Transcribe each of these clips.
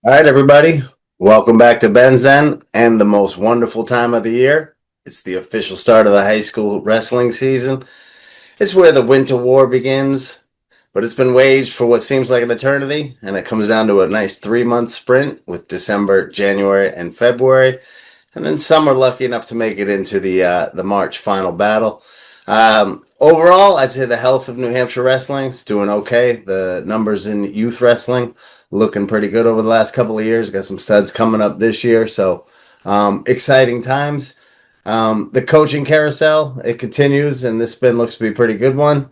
All right, everybody. Welcome back to Ben's Den and the most wonderful time of the year. It's the official start of the high school wrestling season. It's where the winter war begins, but it's been waged for what seems like an eternity, and it comes down to a nice 3 month sprint with December, January, and February. And then some are lucky enough to make it into the March final battle. Overall, I'd say the health of New Hampshire wrestling is doing okay. The numbers in youth wrestling looking pretty good over the last couple of years. Got some studs coming up this year, so exciting times. The coaching carousel it continues, and this spin looks to be a pretty good one.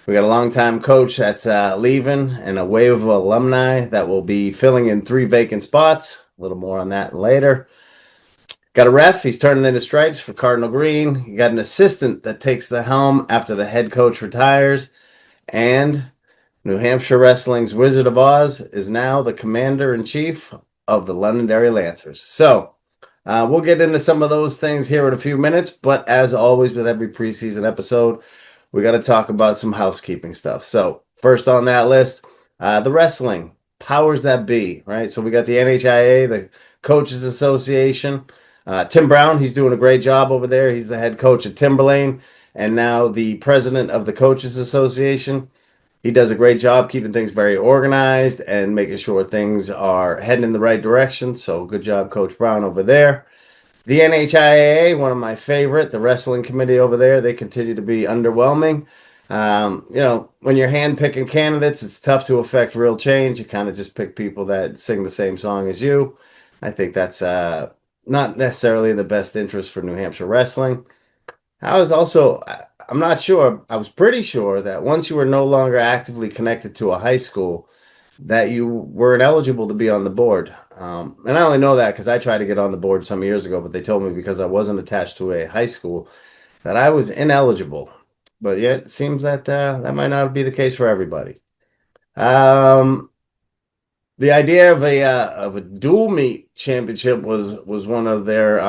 We got a long-time coach that's leaving, and a wave of alumni that will be filling in 3 vacant spots. A little more on that later. Got a ref. He's turning into stripes for Cardinal Green. You got an assistant that takes the helm after the head coach retires. And New Hampshire Wrestling's Wizard of Oz is now the commander in chief of the Londonderry Lancers. So we'll get into some of those things here in a few minutes. But as always, with every preseason episode, we got to talk about some housekeeping stuff. So first on that list, the wrestling powers that be, right? So we got the NHIA, the Coaches Association. Tim Brown, he's doing a great job over there. He's the head coach at Timberlane and now the president of the Coaches Association. He does a great job keeping things very organized and making sure things are heading in the right direction. So good job, Coach Brown over there. The NHIAA, one of my favorite, the wrestling committee over there, they continue to be underwhelming. When you're hand picking candidates, it's tough to affect real change. You kind of just pick people that sing the same song as you. I think that's not necessarily in the best interest for New Hampshire wrestling. I'm not sure, I was pretty sure that once you were no longer actively connected to a high school, that you weren't eligible to be on the board. And I only know that because I tried to get on the board some years ago, but they told me because I wasn't attached to a high school that I was ineligible. But yet it seems that that might not be the case for everybody. Um, the idea of a dual meet championship was one of their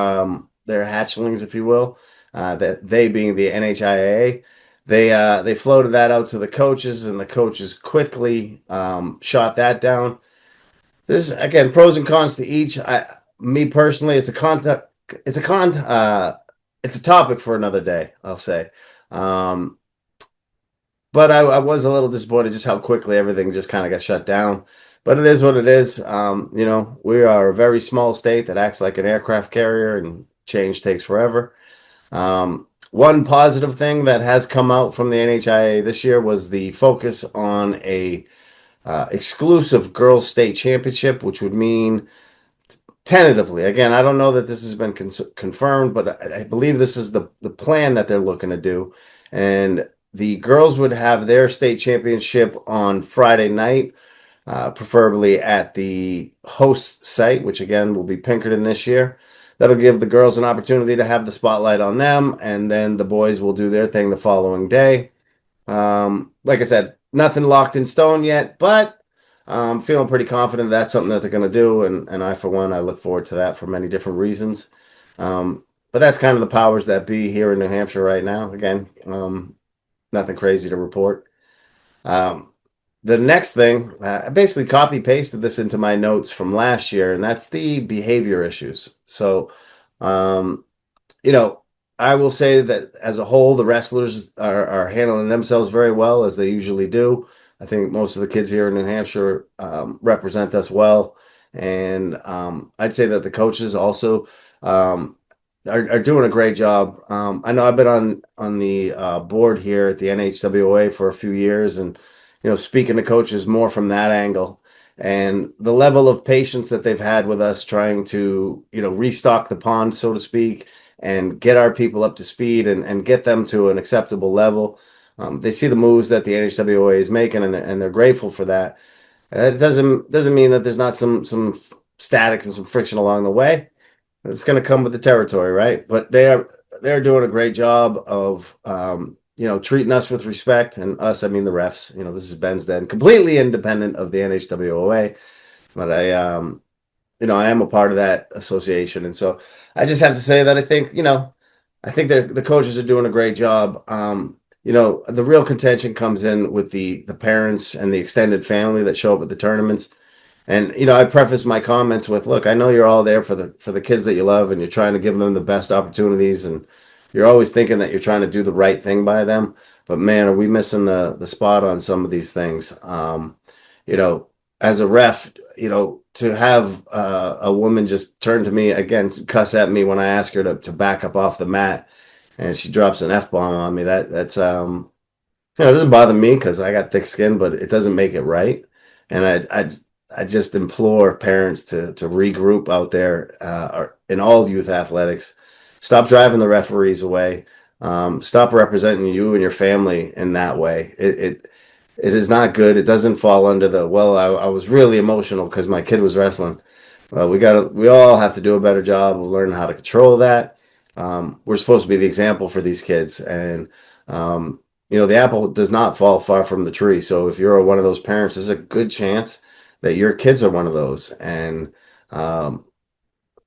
hatchlings, if you will. That they being the NHIAA, they floated that out to the coaches, and the coaches quickly shot that down. This again, pros and cons to each. Me personally, it's a con, it's a topic for another day. I'll say. Um, but I was a little disappointed just how quickly everything just kind of got shut down. But it is what it is. We are a very small state that acts like an aircraft carrier, and change takes forever. One positive thing that has come out from the NHIA this year was the focus on a exclusive girls state championship, which would mean tentatively, again, I don't know that this has been confirmed, but I believe this is the plan that they're looking to do. And the girls would have their state championship on Friday night, preferably at the host site, which again will be Pinkerton this year. That'll give the girls an opportunity to have the spotlight on them, and then the boys will do their thing the following day. Like I said, nothing locked in stone yet, but I'm feeling pretty confident that's something that they're going to do, and I, for one, I look forward to that for many different reasons. But that's kind of the powers that be here in New Hampshire right now. Again, nothing crazy to report. The next thing, I basically copy pasted this into my notes from last year, and that's the behavior issues. So, um, you know, I will say that as a whole, the wrestlers are handling themselves very well as they usually do. I think most of the kids here in New Hampshire represent us well, and I'd say that the coaches also are doing a great job. I know I've been on the board here at the NHWA for a few years, and speaking to coaches more from that angle, and the level of patience that they've had with us trying to restock the pond, so to speak, and get our people up to speed and get them to an acceptable level. They see the moves that the NHWA is making, and they're grateful for that. It doesn't mean that there's not some static and some friction along the way. It's going to come with the territory, right? But they're doing a great job of treating us with respect, and us, I mean the refs. This is Ben's Den, completely independent of the NHWOA, but I am a part of that association, and so I just have to say that I think the coaches are doing a great job. The real contention comes in with the parents and the extended family that show up at the tournaments. And I preface my comments with, look, I know you're all there for the kids that you love, and you're trying to give them the best opportunities, and you're always thinking that you're trying to do the right thing by them. But man, are we missing the spot on some of these things? You know, as a ref, to have a woman just turn to me again, cuss at me when I ask her to back up off the mat, and she drops an F bomb on me. It doesn't bother me because I got thick skin, but it doesn't make it right. And I just implore parents to regroup out there in all youth athletics. Stop driving the referees away. Stop representing you and your family in that way. It is not good. It doesn't fall under the, well, I was really emotional because my kid was wrestling. Well, we all have to do a better job of learning how to control that. We're supposed to be the example for these kids, and um, the apple does not fall far from the tree. So if you're one of those parents, there's a good chance that your kids are one of those. And um,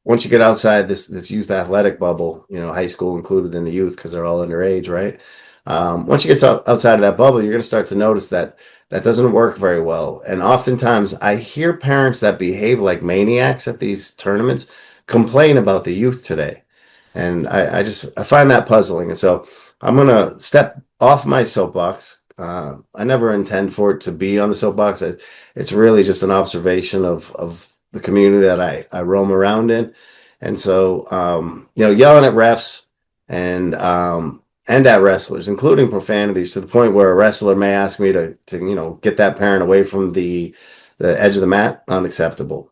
once you get outside this youth athletic bubble, high school included in the youth because they're all underage, right? Once you get outside of that bubble, you're going to start to notice that that doesn't work very well. And oftentimes, I hear parents that behave like maniacs at these tournaments complain about the youth today, and I find that puzzling. And so I'm going to step off my soapbox. I never intend for it to be on the soapbox. It's really just an observation of the community that I roam around in. And so, yelling at refs and and at wrestlers, including profanities, to the point where a wrestler may ask me to get that parent away from the edge of the mat, unacceptable.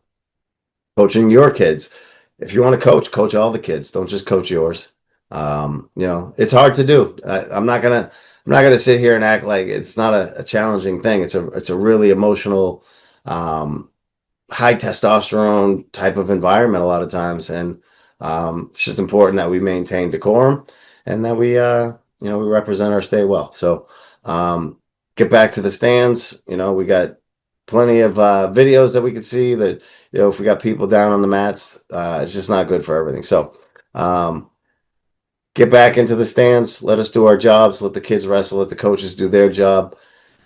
Coaching your kids, if you want to coach all the kids. Don't just coach yours. It's hard to do. I'm not gonna sit here and act like it's not a challenging thing. It's a really emotional, um, high testosterone type of environment a lot of times, and it's just important that we maintain decorum and that we represent our state well. So um, get back to the stands. We got plenty of videos that we could see that if we got people down on the mats, it's just not good for everything. So um, get back into the stands. Let us do our jobs. Let the kids wrestle. Let the coaches do their job.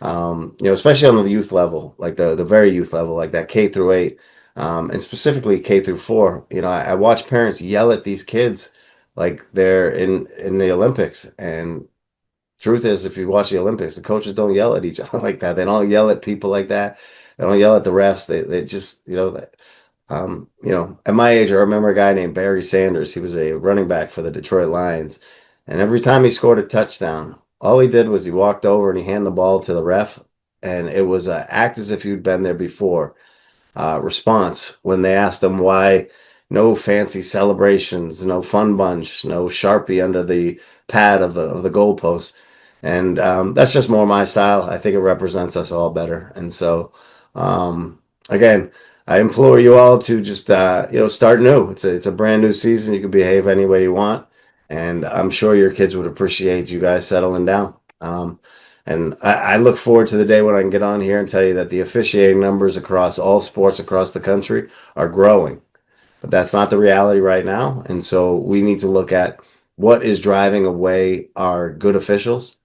Especially on the youth level, like the very youth level, like that K through 8, and specifically K through 4. I watch parents yell at these kids like they're in the Olympics. And truth is, if you watch the Olympics, the coaches don't yell at each other like that. They don't yell at people like that. They don't yell at the refs. They just at my age, I remember a guy named Barry Sanders. He was a running back for the Detroit Lions. And every time he scored a touchdown, all he did was he walked over and he handed the ball to the ref. And it was act as if you'd been there before response when they asked him why no fancy celebrations, no fun bunch, no Sharpie under the pad of the goalpost. And that's just more my style. I think it represents us all better. And so, again, I implore you all to just start new. It's a brand new season. You can behave any way you want, and I'm sure your kids would appreciate you guys settling down. And I look forward to the day when I can get on here and tell you that the officiating numbers across all sports across the country are growing. But that's not the reality right now. And so we need to look at what is driving away our good officials.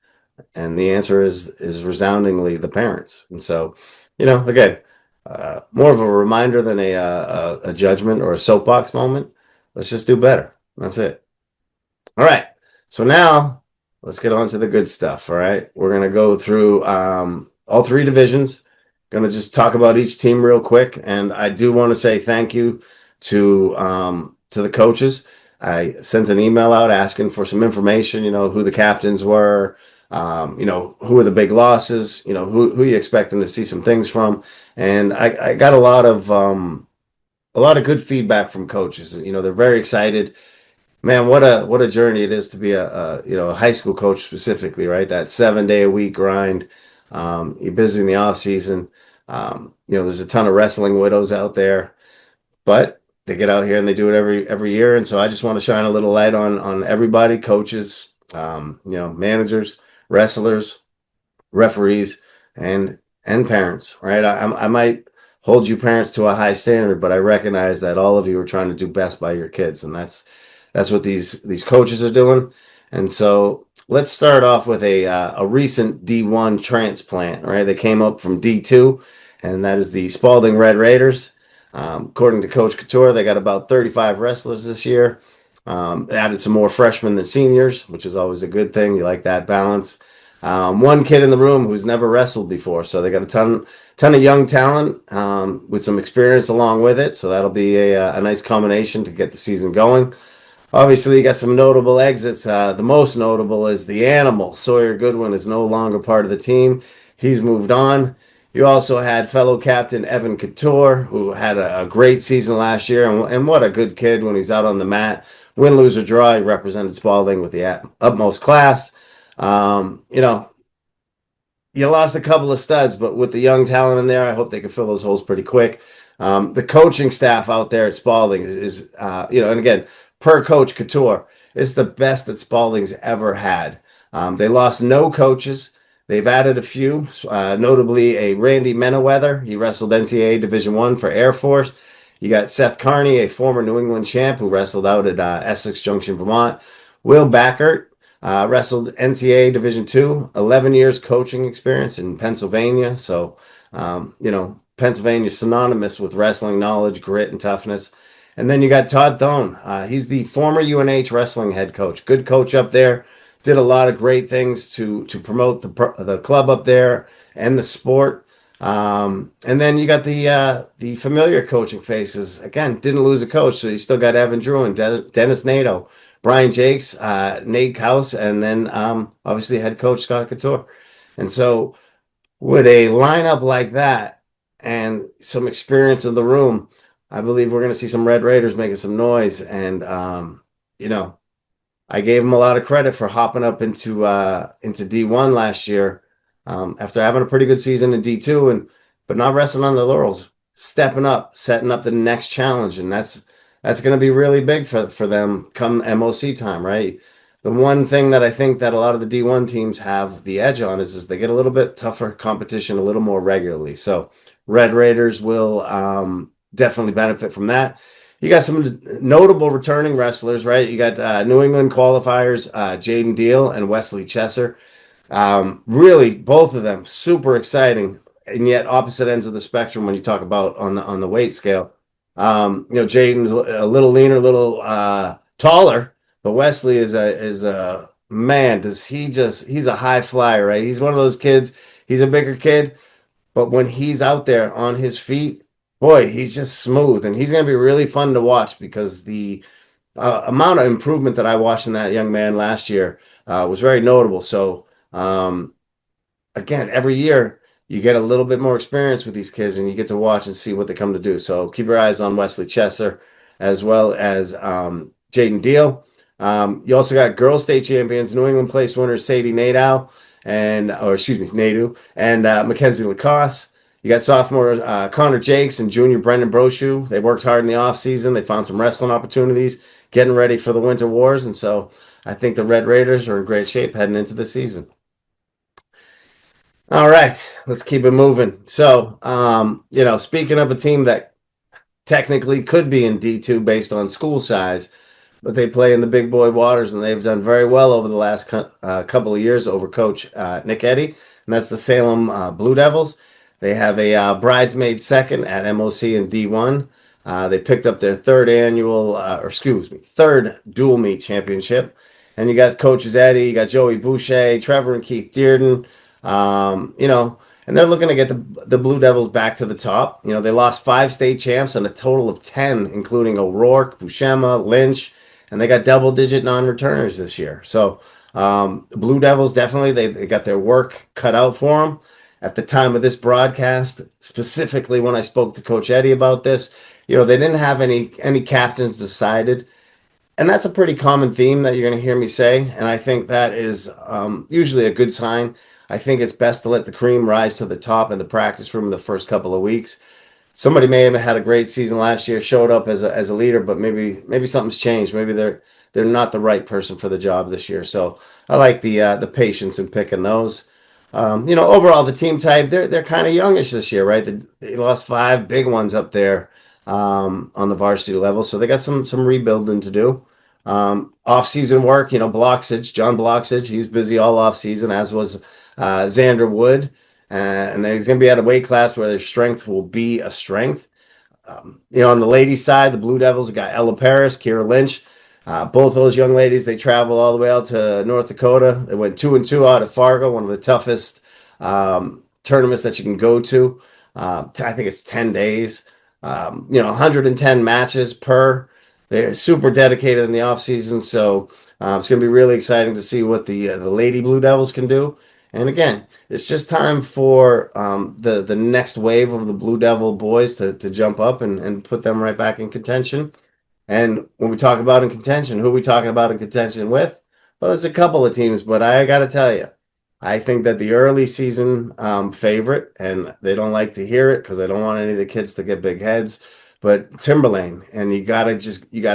And the answer is resoundingly the parents. And so, again, more of a reminder than a judgment or a soapbox moment. Let's just do better. That's it. All right. So now let's get on to the good stuff. All right. We're going to go through all three divisions. Going to just talk about each team real quick. And I do want to say thank you to the coaches. I sent an email out asking for some information, who the captains were, who are the big losses, who you expecting to see some things from. And I got a lot of good feedback from coaches. They're very excited. Man, what a journey it is to be a high school coach specifically, right? That 7 day a week grind. You're busy in the off season. There's a ton of wrestling widows out there, but they get out here and they do it every year. And so I just want to shine a little light on everybody, coaches, managers, wrestlers, referees, and parents, right? I might hold you parents to a high standard, but I recognize that all of you are trying to do best by your kids, and that's what these coaches are doing. And so let's start off with a recent D1 transplant, right? They came up from D2, and that is the Spalding Red Raiders. According to Coach Couture, they got about 35 wrestlers this year. They added some more freshmen than seniors, which is always a good thing. You like that balance. One kid in the room who's never wrestled before, so they got a ton of young talent with some experience along with it. So that'll be a nice combination to get the season going. Obviously, you got some notable exits. The most notable is the Animal. Sawyer Goodwin is no longer part of the team. He's moved on. You also had fellow captain Evan Couture, who had a great season last year, and what a good kid when he's out on the mat. Win, lose, or draw, he represented Spalding with the utmost class. You know, you lost a couple of studs, but with the young talent in there, I hope they can fill those holes pretty quick. The coaching staff out there at Spalding is and again, per Coach Couture, it's the best that Spalding's ever had. They lost no coaches. They've added a few, notably a Randy Menneweather. He wrestled NCAA Division I for Air Force. You got Seth Carney, a former New England champ who wrestled out at Essex Junction, Vermont. Will Backert wrestled NCAA Division II, 11 years coaching experience in Pennsylvania. So, Pennsylvania is synonymous with wrestling knowledge, grit, and toughness. And then you got Todd Thone. He's the former UNH wrestling head coach. Good coach up there. Did a lot of great things to promote the club up there and the sport. And then you got the familiar coaching faces. Again, didn't lose a coach, so you still got Evan Drew and Dennis Nato, Brian Jakes, Nate Kaus, and then obviously head coach Scott Couture. And so with a lineup like that and some experience in the room, I believe we're going to see some Red Raiders making some noise. And I gave him a lot of credit for hopping up into D1 last year after having a pretty good season in D2 but not resting on the laurels, stepping up, setting up the next challenge, and that's going to be really big for them come MOC time, right? The one thing that I think that a lot of the D1 teams have the edge on is they get a little bit tougher competition a little more regularly. So Red Raiders will definitely benefit from that. You got some notable returning wrestlers, right? You got New England qualifiers, Jaden Deal and Wesley Chesser. Really, both of them super exciting, and yet opposite ends of the spectrum when you talk about on the weight scale. Jaden's a little leaner, a little taller, but Wesley is a man. He's a high flyer, right? He's one of those kids. He's a bigger kid, but when he's out there on his feet, boy, he's just smooth, and he's going to be really fun to watch because the amount of improvement that I watched in that young man last year was very notable. So, again, every year you get a little bit more experience with these kids, and you get to watch and see what they come to do. So keep your eyes on Wesley Chesser as well as Jaden Deal. You also got girls state champions, New England place winners Sadie Nadu and Mackenzie Lacoste. You got sophomore Connor Jakes and junior Brendan Brochu. They worked hard in the offseason. They found some wrestling opportunities, getting ready for the Winter Wars. And so I think the Red Raiders are in great shape heading into the season. All right, let's keep it moving. So, speaking of a team that technically could be in D2 based on school size, but they play in the big boy waters, and they've done very well over the last couple of years over Coach Nick Eddy, and that's the Salem Blue Devils. They have a bridesmaid second at MOC and D1. They picked up their third dual meet championship. And you got coaches Eddie, you got Joey Boucher, Trevor and Keith Dearden. And they're looking to get the Blue Devils back to the top. They lost 5 state champs and a total of 10, including O'Rourke, Buscema, Lynch, and they got double-digit non-returners this year. So Blue Devils definitely, they got their work cut out for them. At the time of this broadcast, specifically when I spoke to Coach Eddie about this, they didn't have any captains decided. And that's a pretty common theme that you're going to hear me say. And I think that is usually a good sign. I think it's best to let the cream rise to the top in the practice room the first couple of weeks. Somebody may have had a great season last year, showed up as a leader, but maybe something's changed. Maybe they're not the right person for the job this year. So I like the patience in picking those. Overall, the team type, they're kind of youngish this year, right? They lost 5 big ones up there on the varsity level, so they got some rebuilding to do. Off-season work, John Bloxage, he's busy all off-season, as was Xander Wood and he's going to be at a weight class where their strength will be a strength. On the ladies' side, the Blue Devils have got Ella Paris, Kira Lynch. Both those young ladies, they travel all the way out to North Dakota. They went 2-2 out of Fargo, one of the toughest tournaments that you can go to. I think it's 10 days. 110 matches per. They're super dedicated in the off season, so it's going to be really exciting to see what the Lady Blue Devils can do. And again, it's just time for the next wave of the Blue Devil boys to jump up and put them right back in contention. And when we talk about in contention, who are we talking about in contention with? Well, there's a couple of teams, but I got to tell you, I think that the early season favorite, and they don't like to hear it because they don't want any of the kids to get big heads, but Timberlane, and you gotta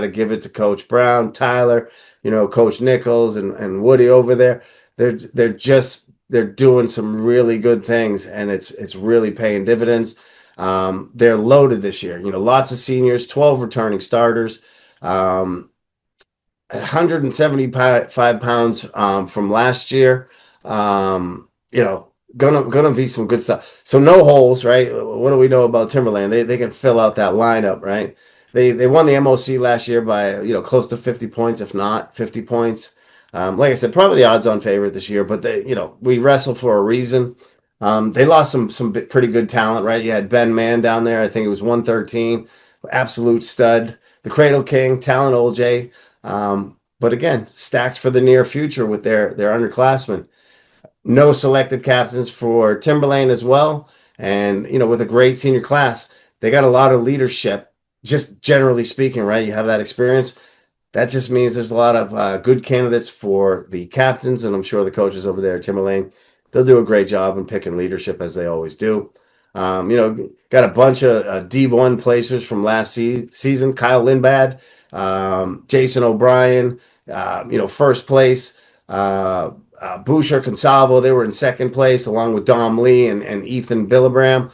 give it to Coach Brown, Tyler, Coach Nichols and Woody over there. They're doing some really good things, and it's really paying dividends. They're loaded this year. Lots of seniors, 12 returning starters, 175 pounds from last year. Gonna be some good stuff. So no holes, right? What do we know about Timberland? They can fill out that lineup, right? They won the MOC last year by close to 50 points, if not 50 points. Like I said, probably the odds-on favorite this year, but we wrestle for a reason. They lost some pretty good talent, right? You had Ben Mann down there. I think it was 113, absolute stud. The Cradle King, Talon OJ. But again, stacked for the near future with their underclassmen. No selected captains for Timberlane as well. And, with a great senior class, they got a lot of leadership, just generally speaking, right? You have that experience. That just means there's a lot of good candidates for the captains, and I'm sure the coaches over there at Timberlane, they'll do a great job in picking leadership as they always do. Got a bunch of D1 placers from last season. Kyle Lindbad, Jason O'Brien, first place. Boucher Consalvo, they were in second place, along with Dom Lee and Ethan Billabram.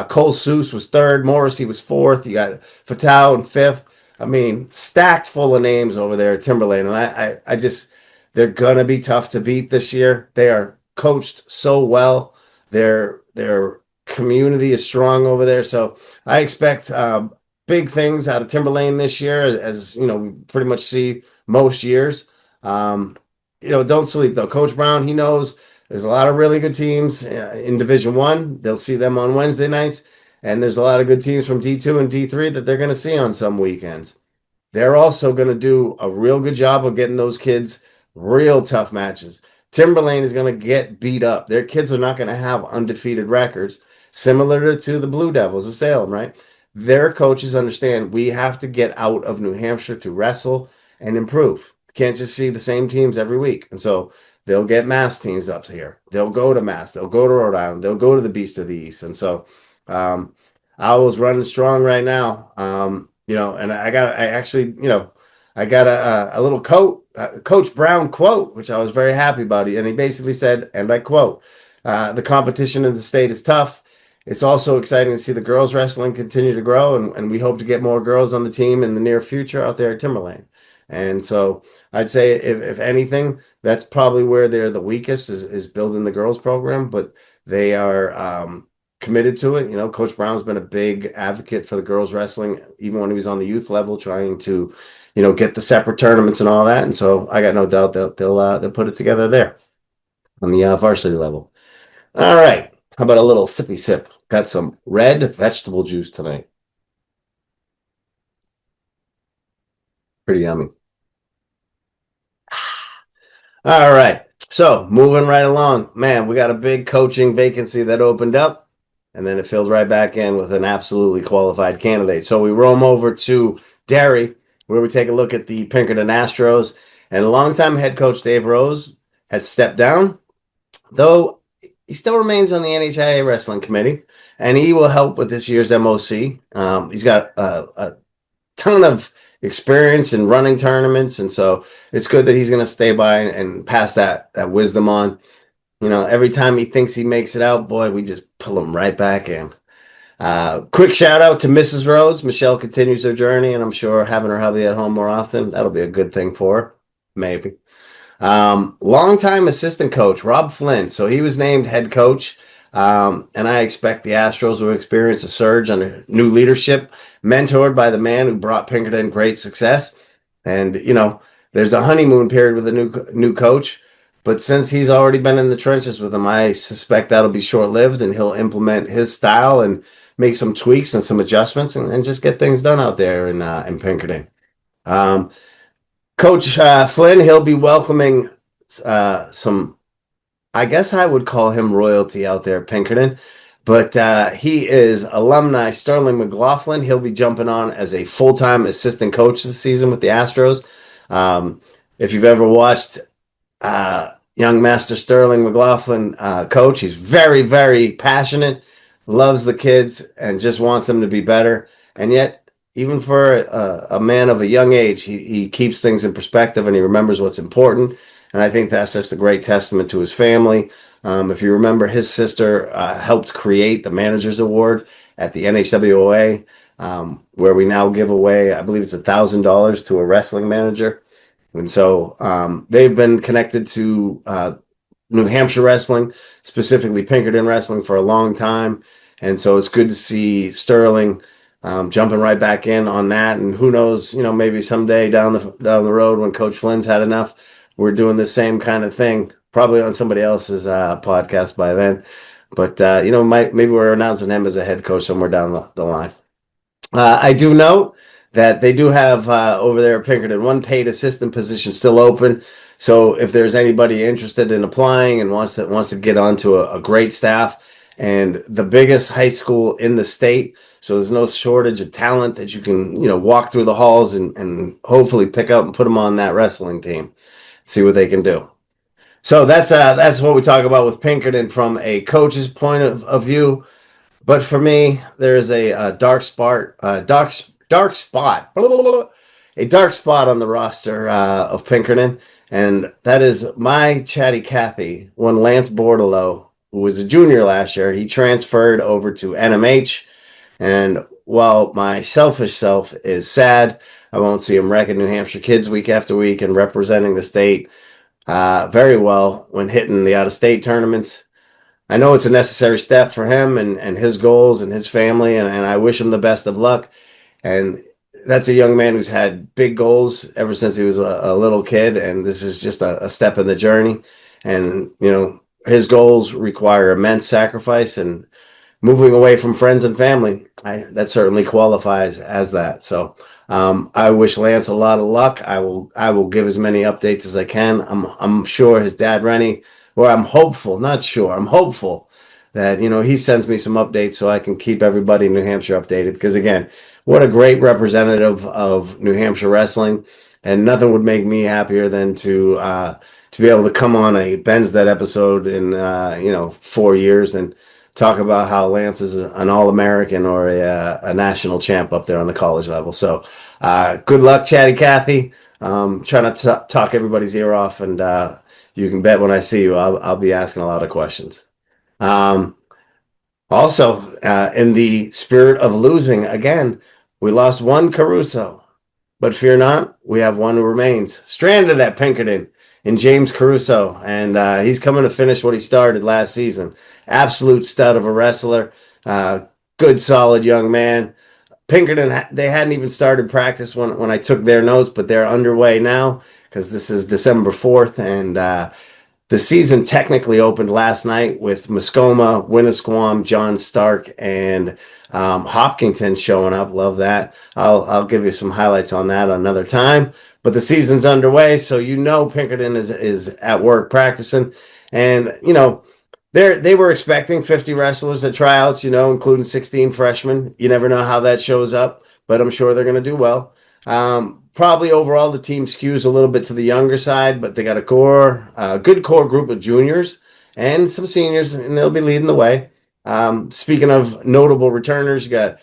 Cole Seuss was third. Morrissey was fourth. You got Fatau in fifth. I mean, stacked full of names over there at Timberlane. And I just, they're going to be tough to beat this year. They are coached so well. Their community is strong over there. So I expect big things out of Timberlane this year, as we pretty much see most years. Don't sleep though. Coach Brown, he knows there's a lot of really good teams in Division One. They'll see them on Wednesday nights, and there's a lot of good teams from D2 and D3 that they're going to see on some weekends. They're also going to do a real good job of getting those kids real tough matches. Timberlane is going to get beat up. Their kids are not going to have undefeated records, similar to the Blue Devils of Salem, right? Their coaches understand we have to get out of New Hampshire to wrestle and improve. Can't just see the same teams every week. And so they'll get Mass teams up here. They'll go to Mass. They'll go to Rhode Island. They'll go to the Beast of the East. And so Owl's running strong right now. And I got a little Coach Brown quote, which I was very happy about. And he basically said, and I quote, the competition in the state is tough. It's also exciting to see the girls wrestling continue to grow. And we hope to get more girls on the team in the near future out there at Timberlane. And so I'd say, if anything, that's probably where they're the weakest is building the girls program, but they are committed to it. Coach Brown's been a big advocate for the girls wrestling, even when he was on the youth level, trying to, get the separate tournaments and all that. And so I got no doubt that they'll put it together there on the varsity level. All right. How about a little sippy sip? Got some red vegetable juice tonight. Pretty yummy. All right. So moving right along, man, we got a big coaching vacancy that opened up, and then it filled right back in with an absolutely qualified candidate. So we roam over to Derry, where we take a look at the Pinkerton Astros, and longtime head coach Dave Rose has stepped down, though he still remains on the NHIA Wrestling Committee, and he will help with this year's MOC. He's got a ton of experience in running tournaments, and so it's good that he's going to stay by and pass that wisdom on. Every time he thinks he makes it out, boy, we just pull him right back in. Quick shout out to Mrs. Rhodes. Michelle continues her journey, and I'm sure having her hubby at home more often, that'll be a good thing for her. Maybe. Longtime assistant coach Rob Flynn. So he was named head coach And I expect the Astros will experience a surge under new leadership, mentored by the man who brought Pinkerton great success. And, there's a honeymoon period with a new coach. But since he's already been in the trenches with him, I suspect that'll be short lived and he'll implement his style and make some tweaks and some adjustments and just get things done out there in Pinkerton. Um, Coach Flynn, he'll be welcoming some, I guess I would call him royalty out there at Pinkerton, but he is alumni Sterling McLaughlin. He'll be jumping on as a full-time assistant coach this season with the Astros. If you've ever watched young Master Sterling McLaughlin coach, he's very, very passionate, loves the kids, and just wants them to be better. And yet, even for a man of a young age, he keeps things in perspective and he remembers what's important. And I think that's just a great testament to his family. If you remember, his sister helped create the Managers Award at the NHWA, where we now give away, I believe it's $1,000 to a wrestling manager. And so they've been connected to New Hampshire wrestling, specifically Pinkerton wrestling, for a long time. And so it's good to see Sterling jumping right back in on that. And who knows, maybe someday down the road when Coach Flynn's had enough, we're doing the same kind of thing, probably on somebody else's podcast by then. But, maybe we're announcing him as a head coach somewhere down the line. I do know that they do have over there at Pinkerton one paid assistant position still open. So if there's anybody interested in applying and wants to get onto a great staff and the biggest high school in the state, so there's no shortage of talent that you can walk through the halls and hopefully pick up and put them on that wrestling team, see what they can do. So that's what we talk about with Pinkerton from a coach's point of view. But for me, there's a dark spot, a dark spot on the roster of Pinkerton, and that is my chatty Cathy. When Lance Bordeleau, who was a junior last year, he transferred over to NMH, and while my selfish self is sad, I won't see him wrecking New Hampshire kids week after week and representing the state very well when hitting the out-of-state tournaments. I know it's a necessary step for him and his goals and his family, and I wish him the best of luck. And that's a young man who's had big goals ever since he was a little kid, and this is just a step in the journey. And, his goals require immense sacrifice and moving away from friends and family. That certainly qualifies as that. So I wish Lance a lot of luck. I will give as many updates as I can. I'm sure his dad, Rennie, or I'm hopeful that, he sends me some updates so I can keep everybody in New Hampshire updated. Because again, what a great representative of New Hampshire wrestling, and nothing would make me happier than to be able to come on a Ben's That episode in 4 years and talk about how Lance is an All-American or a national champ up there on the college level. So good luck, Chatty Cathy. Trying to talk everybody's ear off, and you can bet when I see you, I'll be asking a lot of questions. Also, in the spirit of losing, again, we lost one Caruso, but fear not, we have one who remains stranded at Pinkerton in James Caruso, and he's coming to finish what he started last season. Absolute stud of a wrestler, good, solid young man. Pinkerton, they hadn't even started practice when I took their notes, but they're underway now because this is December 4th, and the season technically opened last night with Muskoma, Winnisquam, John Stark, and Hopkinton showing up. Love that. I'll give you some highlights on that another time. But the season's underway, so Pinkerton is at work practicing, and they were expecting 50 wrestlers at tryouts, including 16 freshmen. You never know how that shows up, but I'm sure they're going to do well. Probably overall the team skews a little bit to the younger side, but they got a good core group of juniors and some seniors, and they'll be leading the way. Speaking of notable returners, you got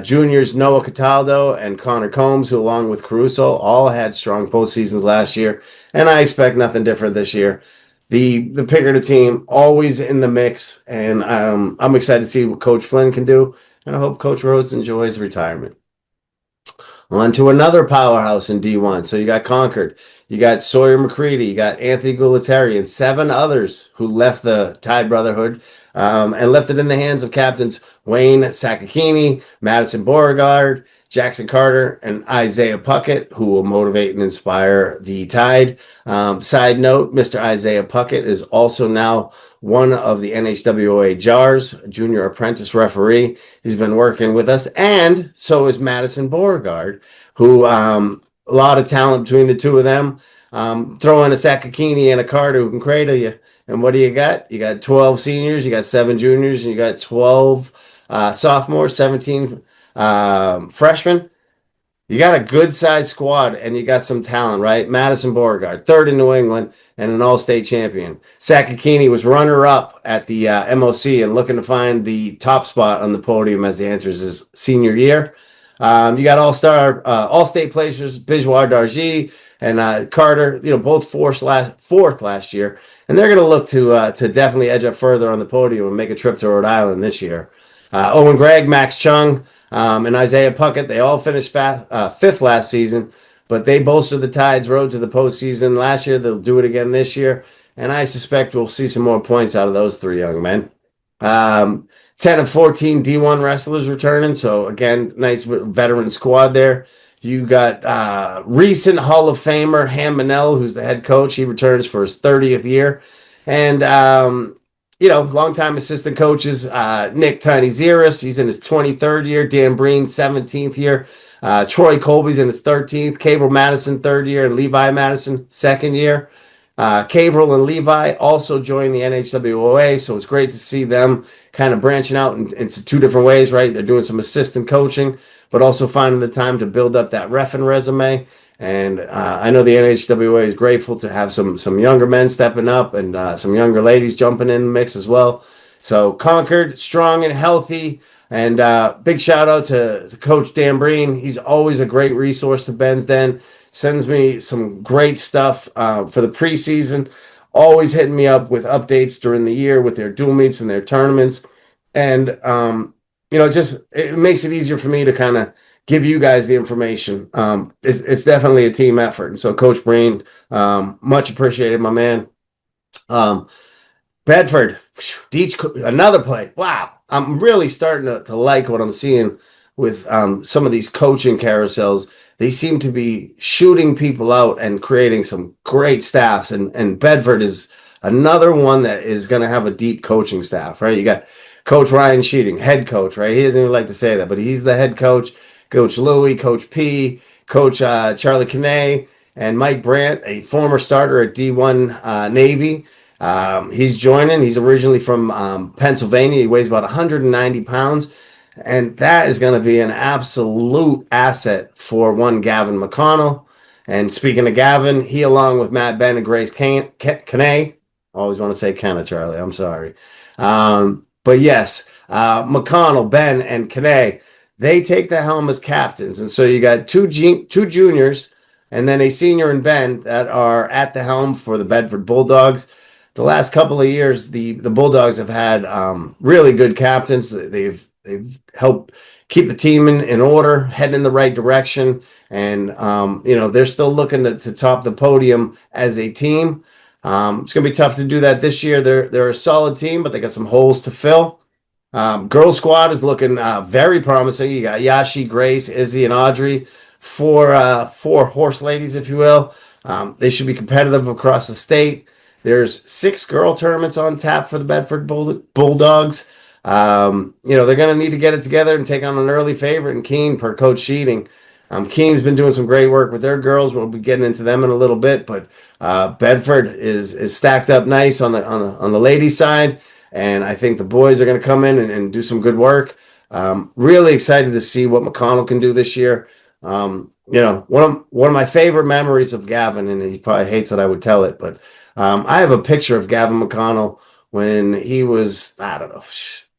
juniors Noah Cataldo and Connor Combs, who along with Caruso all had strong postseasons last year, and I expect nothing different this year. The Pinkerton team always in the mix, and I'm excited to see what Coach Flynn can do, and I hope Coach Rhodes enjoys retirement. On to another powerhouse in D1. So you got Concord, you got Sawyer McCready, you got Anthony Gulateri, and 7 others who left the Tide Brotherhood. and left it in the hands of captains Wayne Sakakini, Madison Beauregard, Jackson Carter, and Isaiah Puckett, who will motivate and inspire the Tide. Side note, Mr. Isaiah Puckett is also now one of the NHWA JARS, junior apprentice referee. He's been working with us, and so is Madison Beauregard, who a lot of talent between the two of them. Throw in a Sakakini and a Carter who can cradle you. And what do you got? You got 12 seniors, you got 7 juniors, and you got 12 sophomores, 17 freshmen. You got a good sized squad and you got some talent, right? Madison Beauregard, third in New England and an all-state champion. Sakakini was runner-up at the MOC and looking to find the top spot on the podium as he enters his senior year. You got all-state placers, Bijwar Darji and Carter, both fourth last year, and they're going to look to definitely edge up further on the podium and make a trip to Rhode Island this year. Owen Gregg, Max Chung, and Isaiah Puckett, they all finished fifth last season, but they bolstered the Tide's road to the postseason last year. They'll do it again this year, and I suspect we'll see some more points out of those 3 young men. 10 of 14 D1 wrestlers returning, so again, nice veteran squad there. You got recent Hall of Famer Ham Manel, who's the head coach. He returns for his 30th year. And longtime assistant coaches, Nick Tiny Zeris, he's in his 23rd year. Dan Breen, 17th year. Troy Colby's in his 13th. Cavril Madison, 3rd year. And Levi Madison, 2nd year. Cavril and Levi also joined the NHWOA, so it's great to see them kind of branching out into 2 different ways, right? They're doing some assistant coaching, but also finding the time to build up that reffing resume. And I know the NHWA is grateful to have some younger men stepping up and some younger ladies jumping in the mix as well. So Concord, strong and healthy. And big shout out to Coach Dan Breen. He's always a great resource to Ben's Den. Sends me some great stuff for the preseason. Always hitting me up with updates during the year with their dual meets and their tournaments. And, it makes it easier for me to kind of give you guys the information. It's definitely a team effort. And so Coach Breen, much appreciated, my man. Bedford, Deach, another play. Wow. I'm really starting to like what I'm seeing with some of these coaching carousels. They seem to be shooting people out and creating some great staffs. And Bedford is another one that is going to have a deep coaching staff, right? You got Coach Ryan Sheeting, head coach, right? He doesn't even like to say that, but he's the head coach. Coach Louie, Coach P, Coach Charlie Canay, and Mike Brandt, a former starter at D1 Navy. He's joining. He's originally from Pennsylvania. He weighs about 190 pounds. And that is going to be an absolute asset for one Gavin McConnell. And speaking of Gavin, he along with Matt Ben and Grace Canay, always want to say Kenna, Charlie, I'm sorry. But yes, McConnell, Ben, and Canay, they take the helm as captains. And so you got two juniors and then a senior and Ben that are at the helm for the Bedford Bulldogs. The last couple of years, the Bulldogs have had really good captains. They've helped keep the team in order, heading in the right direction. And, they're still looking to top the podium as a team. It's going to be tough to do that this year. They're a solid team, but they got some holes to fill. Girl squad is looking very promising. You got Yashi, Grace, Izzy, and Audrey, four horse ladies, if you will. They should be competitive across the state. There's 6 girl tournaments on tap for the Bedford Bulldogs. They're going to need to get it together and take on an early favorite in Keene per Coach Sheeting. Keene's been doing some great work with their girls. We'll be getting into them in a little bit, but Bedford is stacked up nice on the ladies' side, and I think the boys are going to come in and do some good work. Really excited to see what McConnell can do this year. One of my favorite memories of Gavin, and he probably hates that I would tell it, but I have a picture of Gavin McConnell when he was, I don't know,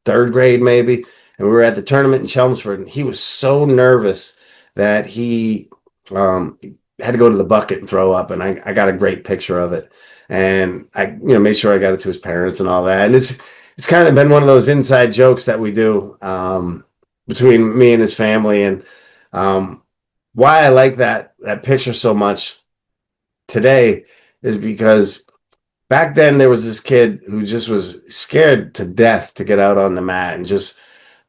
3rd grade maybe, and we were at the tournament in Chelmsford, and he was so nervous that he had to go to the bucket and throw up, and I got a great picture of it, and I made sure I got it to his parents and all that, and it's kind of been one of those inside jokes that we do between me and his family, and why I like that picture so much today is because back then there was this kid who just was scared to death to get out on the mat and just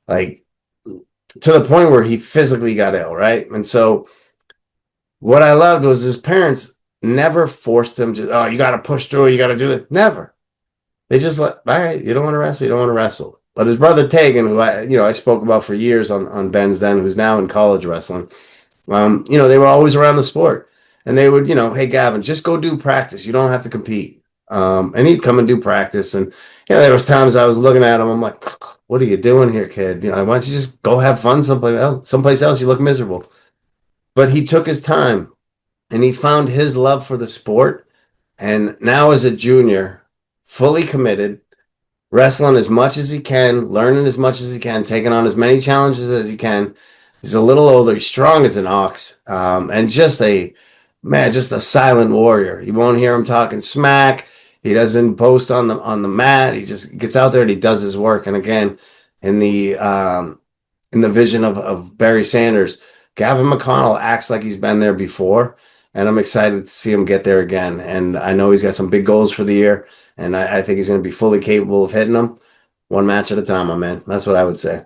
like to the point where he physically got ill, right? And so what I loved was his parents never forced him to, oh, you got to push through, you got to do it. Never. They just like, all right, you don't want to wrestle, you don't want to wrestle. But his brother Tegan, who I spoke about for years on Ben's Den, who's now in college wrestling, they were always around the sport. And they would, hey, Gavin, just go do practice. You don't have to compete. And he'd come and do practice. And, there was times I was looking at him. I'm like, what are you doing here, kid? Why don't you just go have fun someplace else? You look miserable. But he took his time and he found his love for the sport. And now as a junior, fully committed, wrestling as much as he can, learning as much as he can, taking on as many challenges as he can. He's a little older, he's strong as an ox, and just a silent warrior. You won't hear him talking smack. He doesn't post on the mat. He just gets out there and he does his work. And again, in the vision of Barry Sanders, Gavin McConnell acts like he's been there before, and I'm excited to see him get there again. And I know he's got some big goals for the year, and I think he's going to be fully capable of hitting them one match at a time, my man. That's what I would say.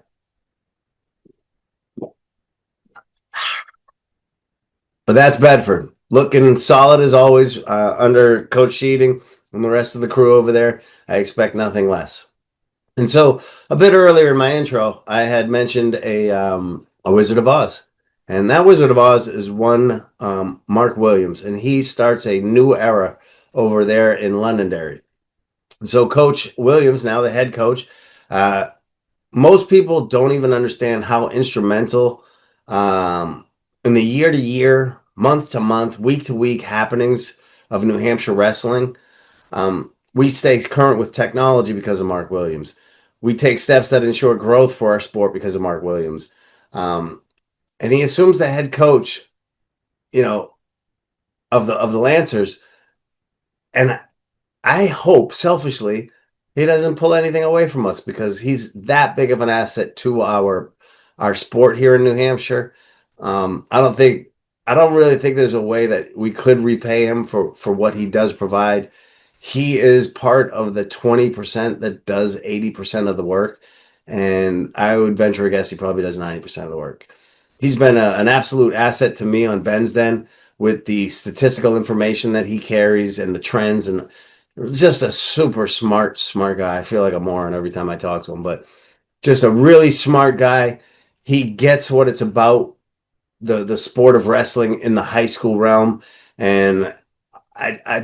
But that's Bedford, looking solid as always under Coach Sheeting and the rest of the crew over there. I expect nothing less. And so a bit earlier in my intro, I had mentioned a Wizard of Oz. And that Wizard of Oz is one Mark Williams, and he starts a new era over there in Londonderry. And so Coach Williams, now the head coach, most people don't even understand how instrumental in the year-to-year, month-to-month, week-to-week happenings of New Hampshire wrestling. We stay current with technology because of Mark Williams. We take steps that ensure growth for our sport because of Mark Williams. And he assumes the head coach, of the Lancers. And I hope selfishly he doesn't pull anything away from us because he's that big of an asset to our sport here in New Hampshire. I don't really think there's a way that we could repay him for what he does provide. He is part of the 20% that does 80% of the work. And I would venture a guess he probably does 90% of the work. He's been an absolute asset to me on Ben's Den with the statistical information that he carries and the trends, and just a super smart guy. I feel like a moron every time I talk to him, but just a really smart guy. He gets what it's about, the sport of wrestling in the high school realm, and I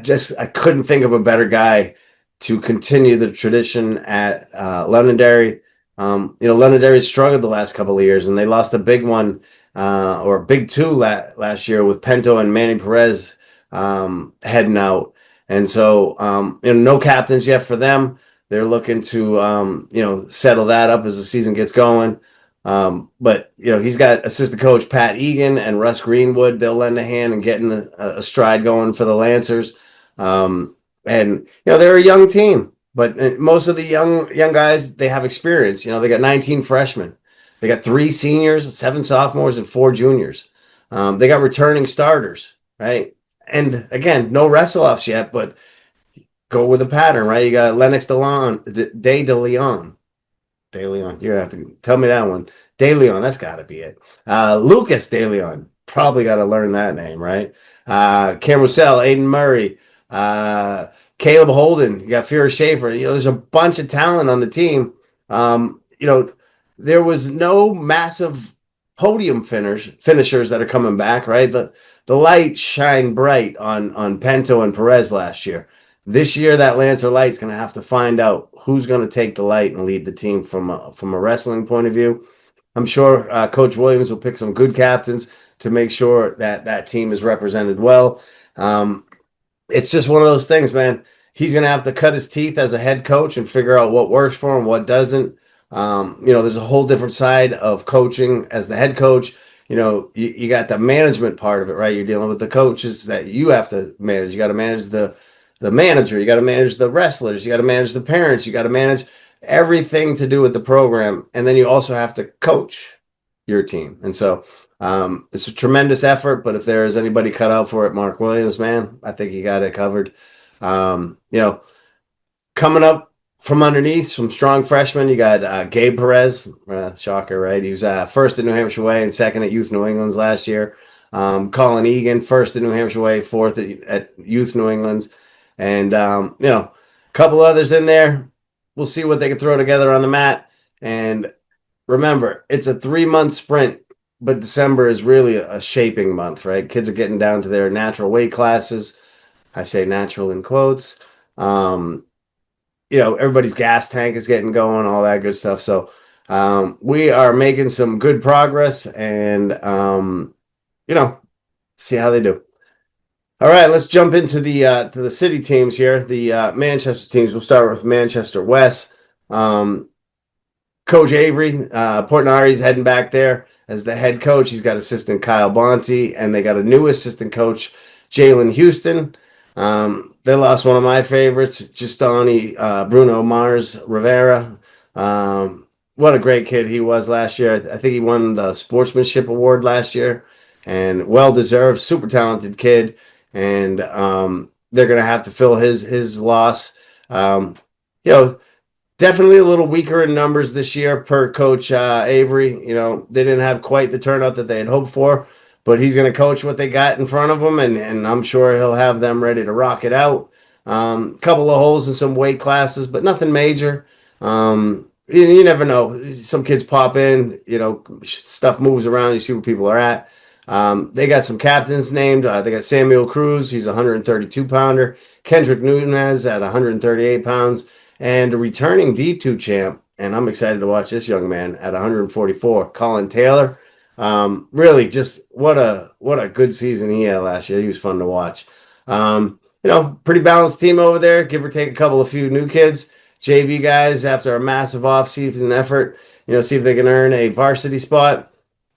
couldn't think of a better guy to continue the tradition at Londonderry. Londonderry struggled the last couple of years, and they lost a big one or a big two last year with Pento and Manny Perez heading out. And so, no captains yet for them. They're looking to, settle that up as the season gets going. But he's got assistant coach Pat Egan and Russ Greenwood. They'll lend a hand in getting a stride going for the Lancers. And they're a young team, but most of the young guys, they have experience. They got 19 freshmen, they got 3 seniors, 7 sophomores, and 4 juniors. They got returning starters, right? And again, no wrestle offs yet, but go with a pattern, right? You got Lennox De Leon. De Leon. You're going to have to tell me that one. De Leon, that's got to be it. Lucas De Leon. Probably got to learn that name, right? Cam Roussel, Aiden Murray, Caleb Holden. You got Fira Schaefer. There's a bunch of talent on the team. There was no massive podium finishers that are coming back, right? The light shined bright on Pento and Perez last year. This year, that Lancer light's going to have to find out who's going to take the light and lead the team from a wrestling point of view. I'm sure Coach Williams will pick some good captains to make sure that team is represented well. It's just one of those things, man. He's going to have to cut his teeth as a head coach and figure out what works for him, what doesn't. There's a whole different side of coaching as the head coach. You got the management part of it, right? You're dealing with the coaches that you have to manage. You got to manage the manager, you got to manage the wrestlers, you got to manage the parents, you got to manage everything to do with the program. And then you also have to coach your team. And so it's a tremendous effort, but if there is anybody cut out for it, Mark Williams, man, I think he got it covered. You know, coming up from underneath, some strong freshmen. You got Gabe Perez, shocker, right? He was first at New Hampshire Way and second at Youth New England's last year. Colin Egan, first at New Hampshire Way, fourth at Youth New England's, and a couple others in there. We'll see what they can throw together on the mat. And remember, it's a 3-month sprint, but December is really a shaping month, right? Kids are getting down to their natural weight classes. I say natural in quotes. Um, Everybody's gas tank is getting going, all that good stuff. So we are making some good progress and, see how they do. All right, let's jump into the city teams here. The Manchester teams. We'll start with Manchester West. Coach Avery Portnari's heading back there as the head coach. He's got assistant Kyle Bonte, and they got a new assistant coach, Jalen Houston. They lost one of my favorites, Justani Bruno Mars Rivera. What a great kid he was last year. I think he won the sportsmanship award last year, and well deserved. Super talented kid, and they're going to have to fill his loss. Definitely a little weaker in numbers this year per Coach Avery. They didn't have quite the turnout that they had hoped for, but he's going to coach what they got in front of him, and I'm sure he'll have them ready to rock it out. Couple of holes in some weight classes, but nothing major. You never know. Some kids pop in, stuff moves around. You see where people are at. They got some captains named. They got Samuel Cruz. He's a 132 pounder. Kendrick Nunez at 138 pounds. And a returning D2 champ, and I'm excited to watch this young man at 144, Colin Taylor. Really, just what a good season he had last year. He was fun to watch. Pretty balanced team over there, give or take a couple of few new kids. JV guys, after a massive off-season effort, see if they can earn a varsity spot.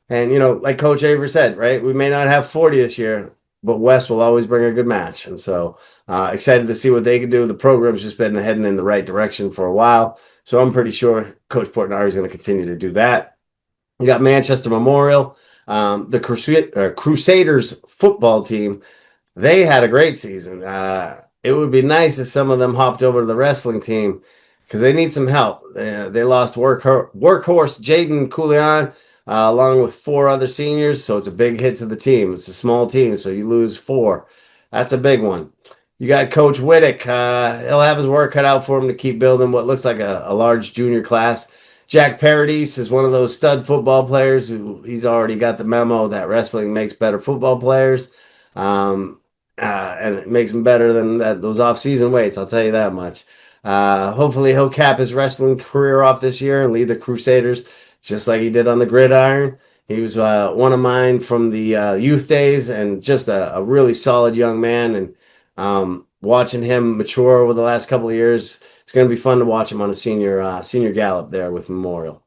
And, like Coach Avery said, right, we may not have 40 this year, but West will always bring a good match. And so excited to see what they can do. The program's just been heading in the right direction for a while. So I'm pretty sure Coach Portnari is going to continue to do that. You got Manchester Memorial, the Crusaders football team. They had a great season. It would be nice if some of them hopped over to the wrestling team because they need some help. They lost workhorse Jaden Coulion, along with 4 other seniors, so it's a big hit to the team. It's a small team, so you lose 4. That's a big one. You got Coach Whittick. He'll have his work cut out for him to keep building what looks like a large junior class. Jack Paradis is one of those stud football players who he's already got the memo that wrestling makes better football players. And it makes them better than those off-season weights, I'll tell you that much. Hopefully he'll cap his wrestling career off this year and lead the Crusaders just like he did on the gridiron. He was one of mine from the youth days and just a really solid young man. And watching him mature over the last couple of years, it's going to be fun to watch him on a senior gallop there with Memorial.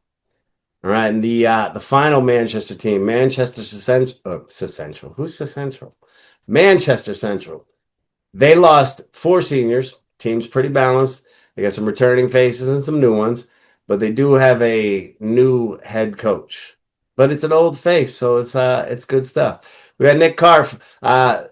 All right, and the final Manchester team, Manchester Central. Who's Central? Manchester Central. They lost 4 seniors. Team's pretty balanced. They got some returning faces and some new ones, but they do have a new head coach. But it's an old face, so it's good stuff. We got Nick Karff.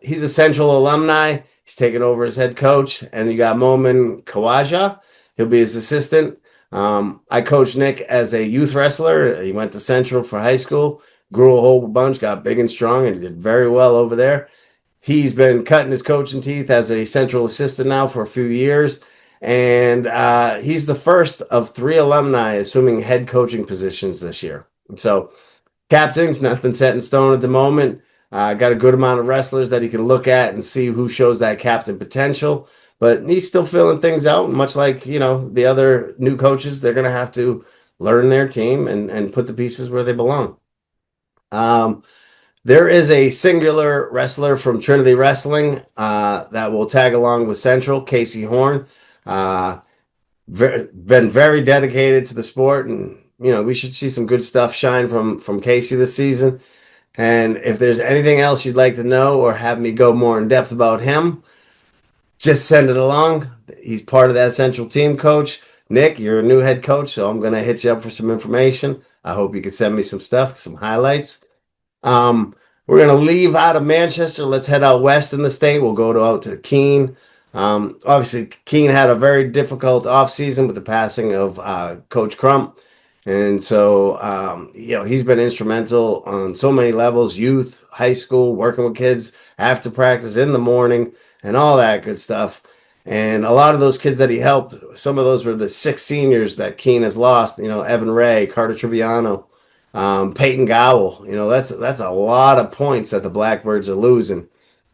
He's a Central alumni. He's taking over as head coach, and you got Momin Kawaja. He'll be his assistant. I coached Nick as a youth wrestler. He went to Central for high school, grew a whole bunch, got big and strong, and he did very well over there. He's been cutting his coaching teeth as a Central assistant now for a few years, and he's the first of 3 alumni assuming head coaching positions this year. And so captains, nothing set in stone at the moment. Got a good amount of wrestlers that he can look at and see who shows that captain potential. But he's still filling things out. Much like, the other new coaches, they're going to have to learn their team and put the pieces where they belong. There is a singular wrestler from Trinity Wrestling that will tag along with Central, Casey Horn. Been very dedicated to the sport, and we should see some good stuff shine from Casey this season. And if there's anything else you'd like to know or have me go more in depth about him, just send it along. He's part of that Central team, Coach. Nick, you're a new head coach, so I'm going to hit you up for some information. I hope you can send me some stuff, some highlights. We're going to leave out of Manchester. Let's head out west in the state. We'll go out to Keene. Obviously, Keene had a very difficult offseason with the passing of Coach Crump. And so, he's been instrumental on so many levels, youth, high school, working with kids after practice in the morning and all that good stuff. And a lot of those kids that he helped, some of those were the 6 seniors that Keene has lost, Evan Ray, Carter Triviano, Peyton Gowell. That's a lot of points that the Blackbirds are losing.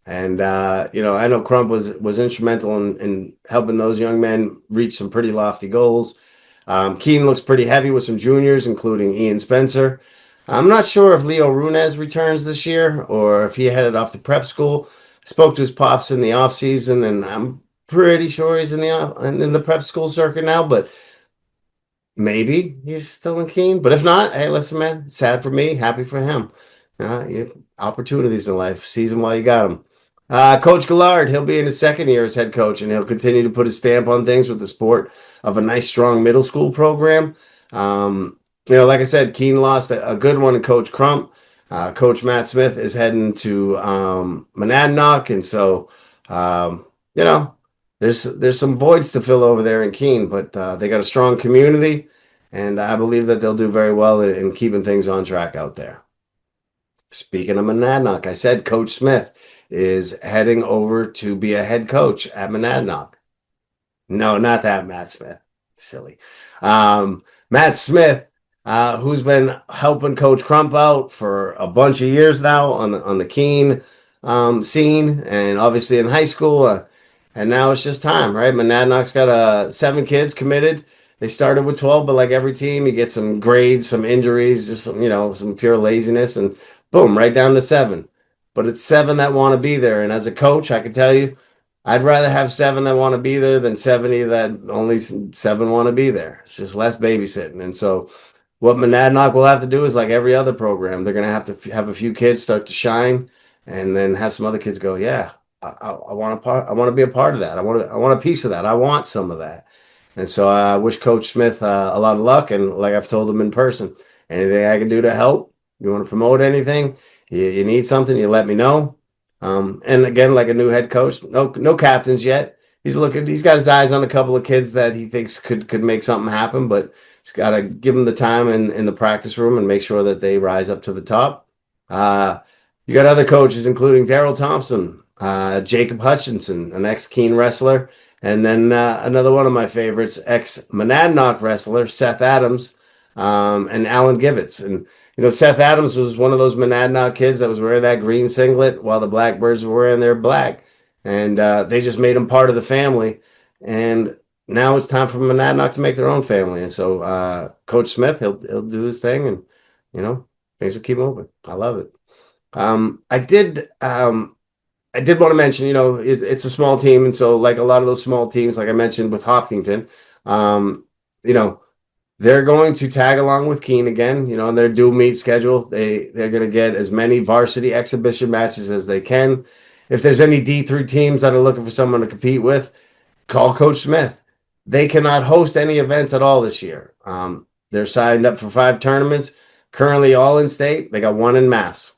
And I know Crump was instrumental in helping those young men reach some pretty lofty goals. Keene looks pretty heavy with some juniors, including Ian Spencer. I'm not sure if Leo Runez returns this year or if he headed off to prep school. I spoke to his pops in the offseason, and I'm pretty sure he's in the prep school circuit now, but maybe he's still in Keene. But if not, hey, listen, man, sad for me, happy for him. Opportunities in life, seize them while you got them. Coach Gallard, he'll be in his second year as head coach, and he'll continue to put his stamp on things with the sport of a nice, strong middle school program. Like I said, Keene lost a good one in Coach Crump. Coach Matt Smith is heading to Monadnock, and so there's some voids to fill over there in Keene, but they got a strong community, and I believe that they'll do very well in keeping things on track out there. Speaking of Monadnock, I said Coach Smith is heading over to be a head coach at Monadnock. No, not that Matt Smith. Silly. Matt Smith, who's been helping Coach Crump out for a bunch of years now on the Keene scene, and obviously in high school. And now it's just time, right? Monadnock's got 7 kids committed. They started with 12, but like every team, you get some grades, some injuries, just some pure laziness, and boom, right down to 7. But it's 7 that want to be there. And as a coach, I can tell you, I'd rather have 7 that want to be there than 70 that only 7 want to be there. It's just less babysitting. And so what Monadnock will have to do is like every other program, they're going to have a few kids start to shine, and then have some other kids go, yeah, I want to be a part of that. I want a piece of that. I want some of that. And so I wish Coach Smith a lot of luck. And like I've told him in person, anything I can do to help, you want to promote anything, you need something, you let me know. And again, like a new head coach, no captains yet. He's got his eyes on a couple of kids that he thinks could make something happen, but he's got to give them the time in the practice room and make sure that they rise up to the top. You got other coaches, including Daryl Thompson, Jacob Hutchinson, an ex-Keene wrestler, and then another one of my favorites, ex-Monadnock wrestler, Seth Adams, and Alan Givitz. And Seth Adams was one of those Monadnock kids that was wearing that green singlet while the Blackbirds were wearing their black. And they just made him part of the family. And now it's time for Monadnock to make their own family. And so Coach Smith, he'll do his thing, and things will keep moving. I love it. I did want to mention, it's a small team, and so like a lot of those small teams, like I mentioned with Hopkinton, they're going to tag along with Keene again, on their dual meet schedule. They're going to get as many varsity exhibition matches as they can. If there's any D3 teams that are looking for someone to compete with, call Coach Smith. They cannot host any events at all this year. They're signed up for 5 tournaments, currently all in state. They got 1 in Mass.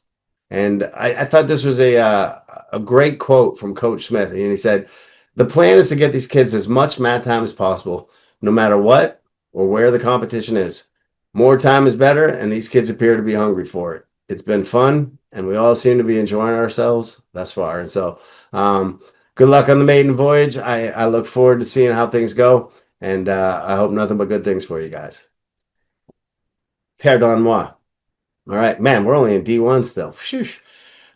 And I thought this was a great quote from Coach Smith. And he said, the plan is to get these kids as much mat time as possible, no matter what or where the competition is. More time is better, and these kids appear to be hungry for it. It's been fun, and we all seem to be enjoying ourselves thus far. And so good luck on the maiden voyage. I look forward to seeing how things go, and I hope nothing but good things for you guys. Pardon moi. All right, man, we're only in D1 still. Sheesh.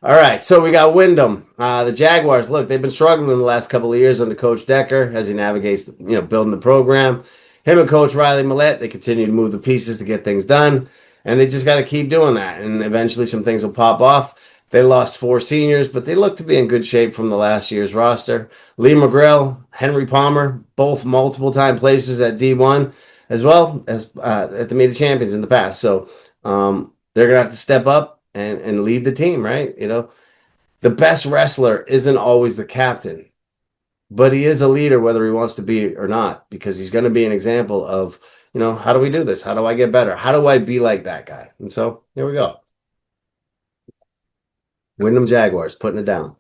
All right, so we got Wyndham. The Jaguars, look, they've been struggling the last couple of years under Coach Decker as he navigates, building the program. Him and Coach Riley Millette, they continue to move the pieces to get things done, and they just got to keep doing that, and eventually some things will pop off. They lost 4 seniors, but they look to be in good shape from the last year's roster. Lee McGrail, Henry Palmer, both multiple-time places at D1, as well as at the Meet of Champions in the past. So they're going to have to step up and lead the team, right? The best wrestler isn't always the captain, but he is a leader whether he wants to be or not, because he's going to be an example of, how do we do this? How do I get better? How do I be like that guy? And so here we go. Wyndham Jaguars putting it down.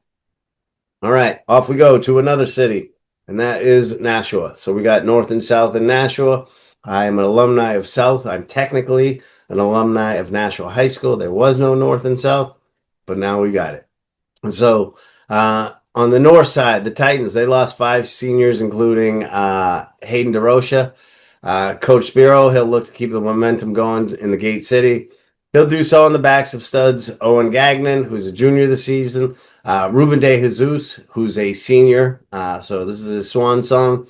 All right, off we go to another city. and that is Nashua. So we got North and South in Nashua. I am an alumni of South. I'm technically an alumni of Nashua High School. There was no North and South, but now we got it. And so on the north side, the Titans, they lost 5 seniors, including Hayden DeRocha. Coach Spiro, he'll look to keep the momentum going in the Gate City. He'll do so on the backs of studs Owen Gagnon, who's a junior this season, Ruben De Jesus, who's a senior. So this is his swan song.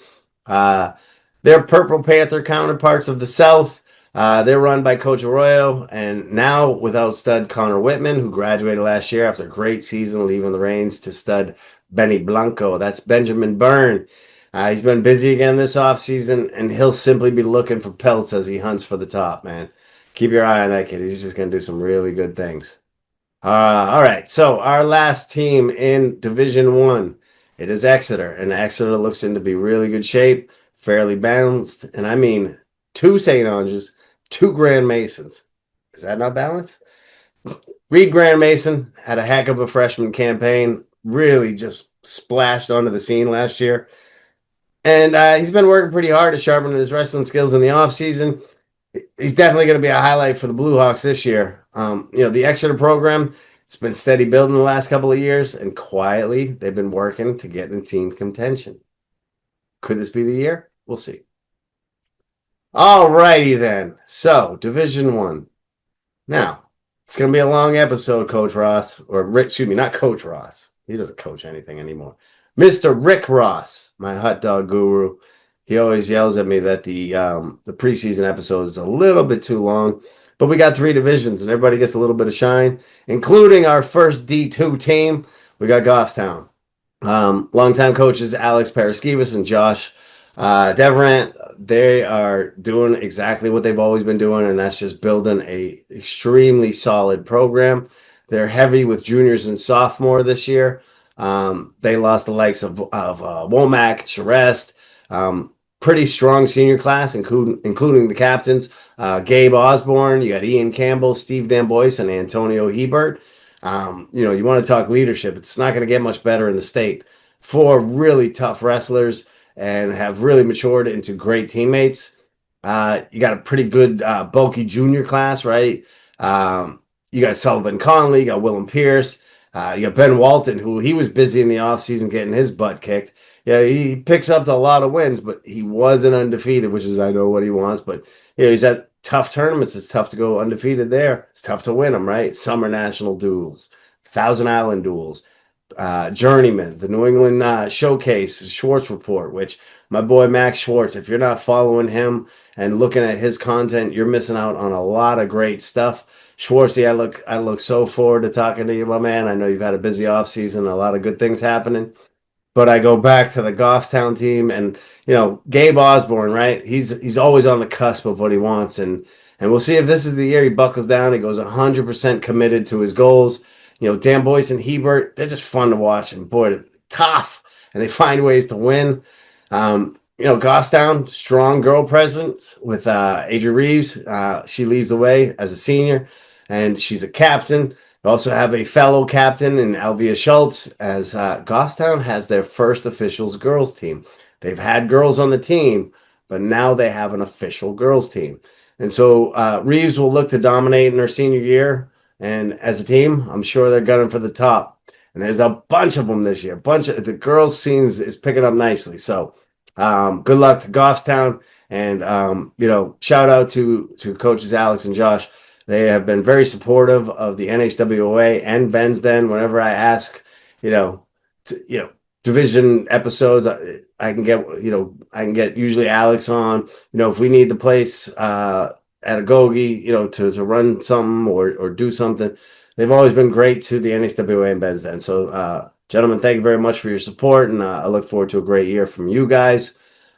They're Purple Panther counterparts of the South. They're run by Coach Arroyo, and now without stud Connor Whitman, who graduated last year after a great season, leaving the reins to stud Benny Blanco. That's Benjamin Byrne. He's been busy again this offseason, and he'll simply be looking for pelts as he hunts for the top, man. Keep your eye on that kid. He's just going to do some really good things. All right, so our last team in Division 1, it is Exeter, and Exeter looks in to be really good shape, fairly balanced, and I mean 2 St. Anges, 2 Grand Masons. Is that not balanced? Reed Grand Mason had a heck of a freshman campaign, really just splashed onto the scene last year. And he's been working pretty hard to sharpen his wrestling skills in the offseason. He's definitely going to be a highlight for the Blue Hawks this year. The Exeter program, it's been steady building the last couple of years, and quietly they've been working to get in team contention. Could this be the year? We'll see. All righty then. So, Division 1. Now, it's going to be a long episode, Coach Ross. Excuse me, not Coach Ross. He doesn't coach anything anymore. Mr. Rick Ross, my hot dog guru. He always yells at me that the preseason episode is a little bit too long. But we got 3 divisions, and everybody gets a little bit of shine, including our first D2 team. We got Goffstown. Longtime coaches Alex Paraskevas and Josh Deverant, they are doing exactly what they've always been doing, and that's just building a extremely solid program. They're heavy with juniors and sophomore this year. They lost the likes of Womack, Charest, pretty strong senior class, including the captains, Gabe Osborne. You got Ian Campbell, Steve Damboyce, and Antonio Hebert. You want to talk leadership. It's not going to get much better in the state. 4 really tough wrestlers and have really matured into great teammates. You got a pretty good bulky junior class, right? You got Sullivan Conley, you got Willem Pierce, you got Ben Walton, who he was busy in the offseason getting his butt kicked. Yeah, he picks up a lot of wins, but he wasn't undefeated, which is I know what he wants. But he's at tough tournaments. It's tough to go undefeated there. It's tough to win them, right? Summer National Duels, Thousand Island Duels, Journeyman, the New England Showcase, Schwartz Report, which my boy Max Schwartz, if you're not following him and looking at his content, you're missing out on a lot of great stuff. Schwartzy, I look so forward to talking to you, my man. I know you've had a busy off season, a lot of good things happening. But I go back to the Goffstown team, and Gabe Osborne, right? He's always on the cusp of what he wants, and we'll see if this is the year he buckles down. He goes 100% committed to his goals. Dan Boyce and Hebert, they're just fun to watch, and boy, they're tough, and they find ways to win. Goffstown, strong girl presence with Adria Reeves. She leads the way as a senior, and she's a captain. We also have a fellow captain in Alvia Schultz, as Goffstown has their first officials girls team. They've had girls on the team, but now they have an official girls team. And so Reeves will look to dominate in her senior year. And as a team, I'm sure they're gunning for the top. And there's a bunch of them this year. The girls' scenes is picking up nicely. So good luck to Goffstown. And, shout out to coaches Alex and Josh. They have been very supportive of the NHWA and Ben's Den. Whenever I ask, division episodes, I can get usually Alex on. If we need the place at a Gogi, to run something or do something, they've always been great to the NHWA and Ben's Den. So, gentlemen, thank you very much for your support, and I look forward to a great year from you guys.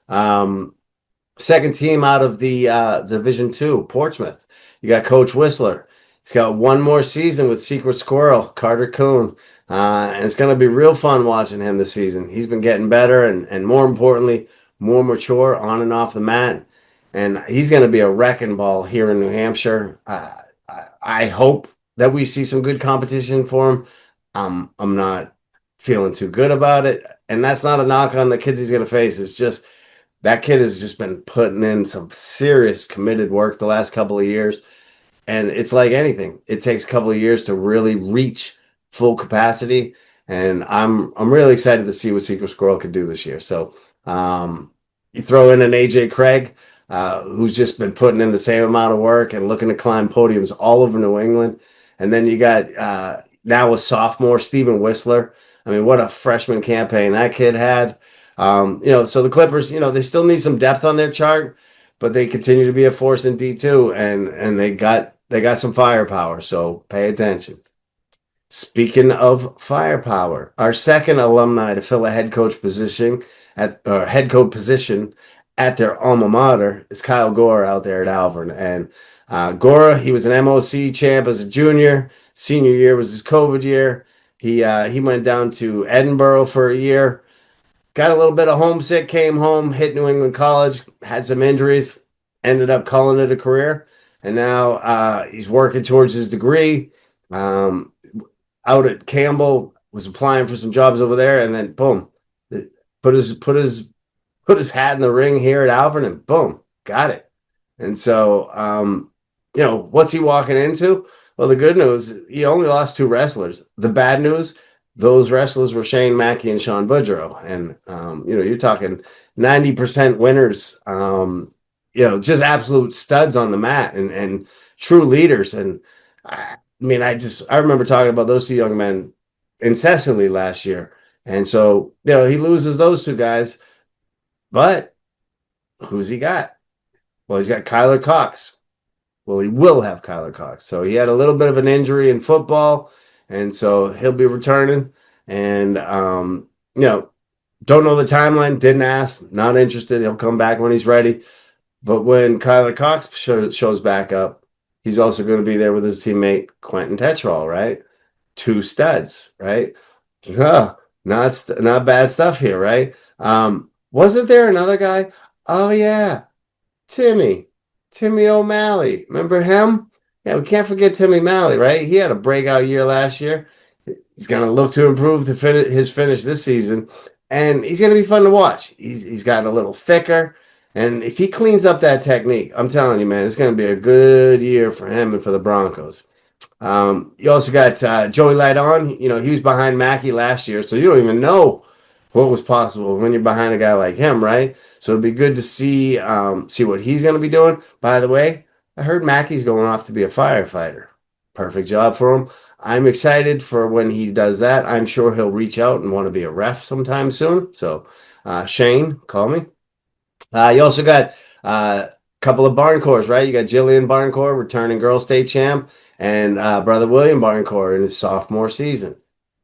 Second team out of the Division 2, Portsmouth. You got Coach Whistler. He's got one more season with Secret Squirrel, Carter Kuhn. And it's going to be real fun watching him this season. He's been getting better and more importantly, more mature on and off the mat. And he's going to be a wrecking ball here in New Hampshire. I hope that we see some good competition for him. I'm not feeling too good about it. And that's not a knock on the kids he's going to face. It's just that kid has just been putting in some serious committed work the last couple of years. And it's like anything, it takes a couple of years to really reach full capacity. And I'm really excited to see what Secret Squirrel could do this year. So you throw in an AJ Craig, who's just been putting in the same amount of work and looking to climb podiums all over New England. And then you got now a sophomore, Steven Whistler. I mean, what a freshman campaign that kid had. So the Clippers, they still need some depth on their chart, but they continue to be a force in D2, and they got some firepower. So pay attention. Speaking of firepower, our second alumni to fill a head coach position at their alma mater is Kyle Gore out there at Alvern. And Gora, he was an MOC champ as a junior. Senior year was his COVID year. He went down to Edinburgh for a year, got a little bit of homesick, came home, hit New England College, had some injuries, ended up calling it a career, and now he's working towards his degree. Out at Campbell, was applying for some jobs over there, and then boom, put his hat in the ring here at Alvern, and boom, got it. And so, what's he walking into? Well, the good news, he only lost 2 wrestlers. The bad news, those wrestlers were Shane Mackey and Sean Boudreau. And, you're talking 90% winners, just absolute studs on the mat and true leaders. And I remember talking about those 2 young men incessantly last year. And so, he loses those 2 guys, but who's he got? Well, he's got Kyler Cox. Well, he will have Kyler Cox. So he had a little bit of an injury in football, and so he'll be returning. And, don't know the timeline, didn't ask, not interested. He'll come back when he's ready. But when Kyler Cox shows back up, he's also going to be there with his teammate Quentin Tetrall, right? 2 studs, right? Not bad stuff here, right? Wasn't there another guy? Oh, yeah. Timmy O'Malley. Remember him? Yeah, we can't forget Timmy O'Malley, right? He had a breakout year last year. He's going to look to improve his finish this season, and he's going to be fun to watch. He's gotten a little thicker, and if he cleans up that technique, I'm telling you, man, it's going to be a good year for him and for the Broncos. You also got Joey Ladon. He was behind Mackey last year, so you don't even know what was possible when you're behind a guy like him, right? So it'll be good to see what he's going to be doing. By the way, I heard Mackey's going off to be a firefighter. Perfect job for him. I'm excited for when he does that. I'm sure he'll reach out and want to be a ref sometime soon. So, Shane, call me. You also got a couple of Barncores, right? You got Jillian Barncore, returning girls state champ, and brother William Barncore in his sophomore season.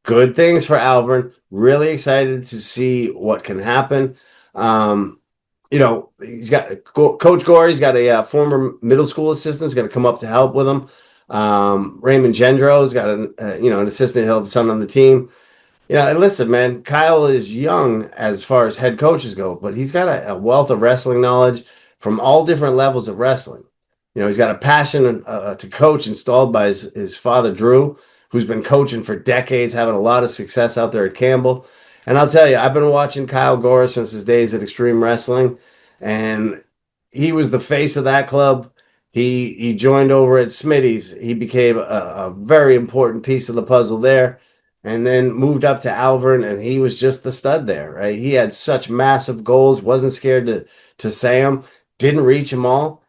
Good things for Alvern. Really excited to see what can happen. He's got Coach Gore. He's got a former middle school assistant. He's going to come up to help with him. Raymond Gendro's got an assistant. He'll have son on the team. And listen, man, Kyle is young as far as head coaches go, but he's got a wealth of wrestling knowledge from all different levels of wrestling. He's got a passion to coach installed by his father, Drew, who's been coaching for decades, having a lot of success out there at Campbell. And I'll tell you, I've been watching Kyle Gore since his days at Extreme Wrestling, and he was the face of that club. He joined over at Smitty's. He became a very important piece of the puzzle there, and then moved up to Alvern, and he was just the stud there, right? He had such massive goals, wasn't scared to say them, didn't reach them all,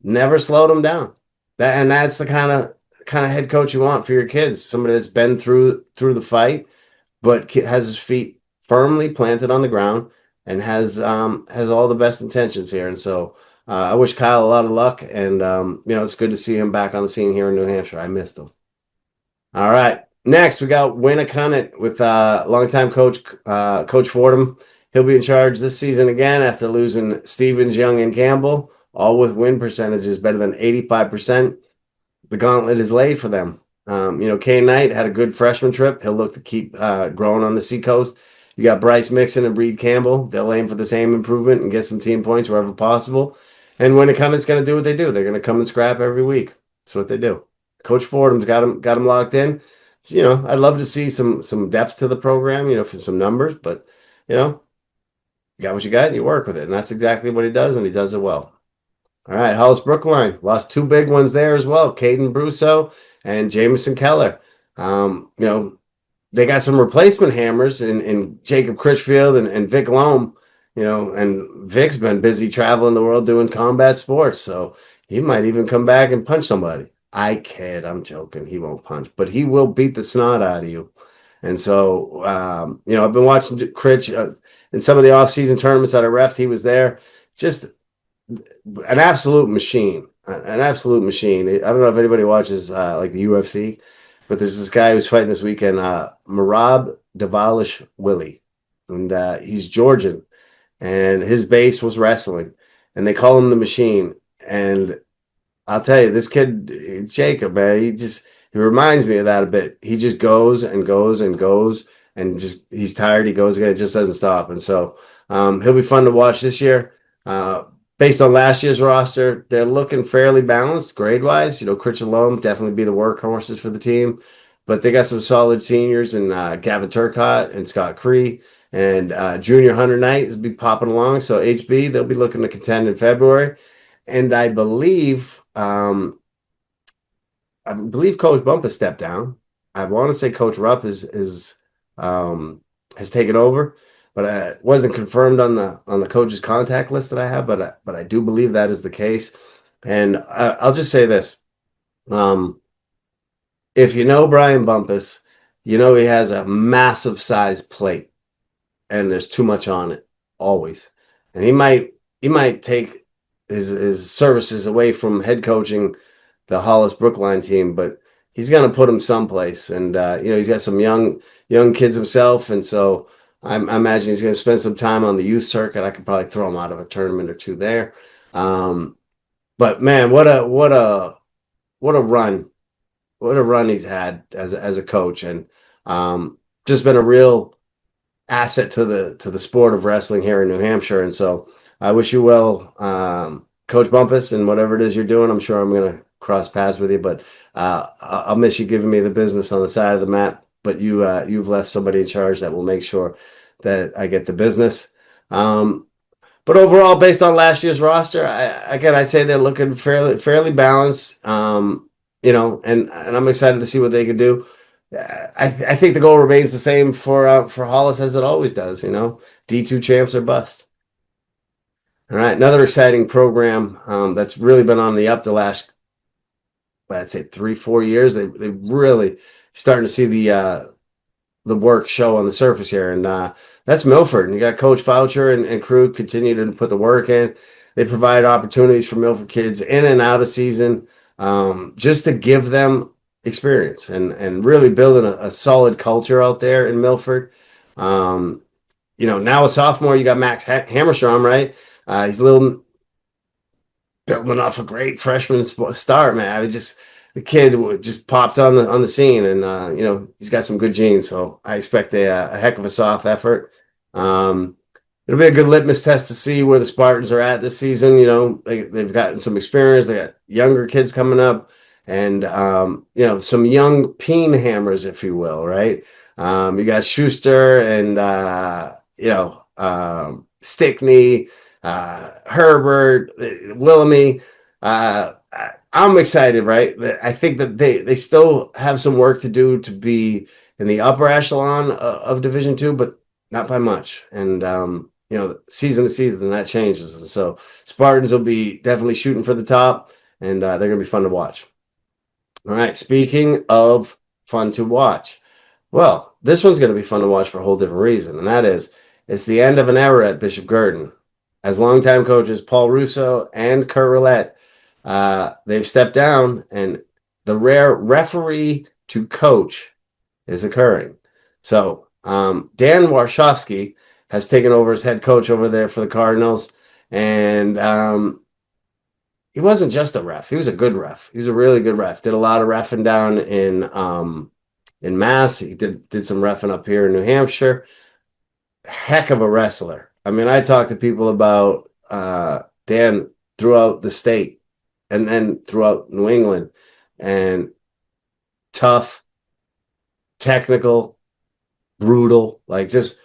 never slowed them down. That's the kind of head coach you want for your kids, somebody that's been through the fight, but has his feet firmly planted on the ground and has all the best intentions here. And so I wish Kyle a lot of luck, and it's good to see him back on the scene here in New Hampshire. I missed him. All right, next we got Winnacunnet with longtime coach Coach Fordham. He'll be in charge this season again after losing Stevens, Young, and Campbell, all with win percentages better than 85%. The gauntlet is laid for them. Kane Knight had a good freshman trip. He'll look to keep growing on the Seacoast. You got Bryce Mixon and Breed Campbell. They'll aim for the same improvement and get some team points wherever possible. And Winnacunnet's going to do what they do. They're going to come and scrap every week. That's what they do. Coach Fordham's got him locked in. I'd love to see some depth to the program, for some numbers, but you know, you got what you got and you work with it. And that's exactly what he does, and he does it well. All right, Hollis Brookline lost two big ones there as well. Caden Brusso and Jamison Keller. You know, they got some replacement hammers in Jacob Critchfield and Vic Loam, and Vic's been busy traveling the world doing combat sports, so he might even come back and punch somebody. I kid, I'm joking. He won't punch, but he will beat the snot out of you. And so, I've been watching Critch in some of the off-season tournaments that I ref. He was there, just an absolute machine, an absolute machine. I don't know if anybody watches like the UFC, but there's this guy who's fighting this weekend, Marab Davalish Willie, and he's Georgian, and his base was wrestling, and they call him the Machine. And I'll tell you, this kid Jacob, man, he reminds me of that a bit. He just goes and goes and goes, and just he's tired. He goes again. It just doesn't stop. And so he'll be fun to watch this year. Based on last year's roster, they're looking fairly balanced grade wise. Critch and Loam definitely be the workhorses for the team, but they got some solid seniors in Gavin Turcott and Scott Cree, and Junior Hunter Knight is be popping along. So HB, they'll be looking to contend in February, and I believe Coach Bump has stepped down. I want to say Coach Rupp has taken over, but it wasn't confirmed on the coach's contact list that I have. But I do believe that is the case. And I'll just say this: if you know Brian Bumpus, he has a massive size plate, and there's too much on it always. And he might take his services away from head coaching the Hollis Brookline team, but he's going to put him someplace. And he's got some young kids himself, and so I imagine he's going to spend some time on the youth circuit. I could probably throw him out of a tournament or two there. But man, what a run he's had as a coach, and just been a real asset to the sport of wrestling here in New Hampshire. And so I wish you well, Coach Bumpus, and whatever it is you're doing. I'm sure I'm going to cross paths with you, but I'll miss you giving me the business on the side of the mat. But you've left somebody in charge that will make sure that I get the business. But overall, based on last year's roster, I say they're looking fairly balanced. And I'm excited to see what they can do. I think the goal remains the same for Hollis as it always does. D2 champs or bust. All right, another exciting program that's really been on the up the last, I'd say 3-4 years. They really starting to see the work show on the surface here, and that's Milford. And you got Coach Foucher and crew continue to put the work in. They provide opportunities for Milford kids in and out of season, just to give them experience and really building a solid culture out there in Milford. Now a sophomore, you got Max Hammerstrom, right? He's a little building off a great freshman start, man. The kid just popped on the scene, and he's got some good genes. So I expect a heck of a soft effort. It'll be a good litmus test to see where the Spartans are at this season. They've gotten some experience. They got younger kids coming up, and some young peen hammers, if you will, right? You got Schuster and Stickney, Herbert, Willamy. I'm excited, right? I think that they still have some work to do to be in the upper echelon of Division II, but not by much. And season to season that changes, and so Spartans will be definitely shooting for the top, and they're going to be fun to watch. All right, speaking of fun to watch, well, this one's going to be fun to watch for a whole different reason, and that is it's the end of an era at Bishop Gurdon. As longtime coaches Paul Russo and Kurt Roulette, they've stepped down, and the rare referee to coach is occurring. So Dan Warshawski has taken over as head coach over there for the Cardinals, and he wasn't just a ref. He was a good ref. He was a really good ref. Did a lot of reffing down in Mass. He did some reffing up here in New Hampshire. Heck of a wrestler. I mean, I talked to people about Dan throughout the state and then throughout New England, and tough, technical, brutal. Like just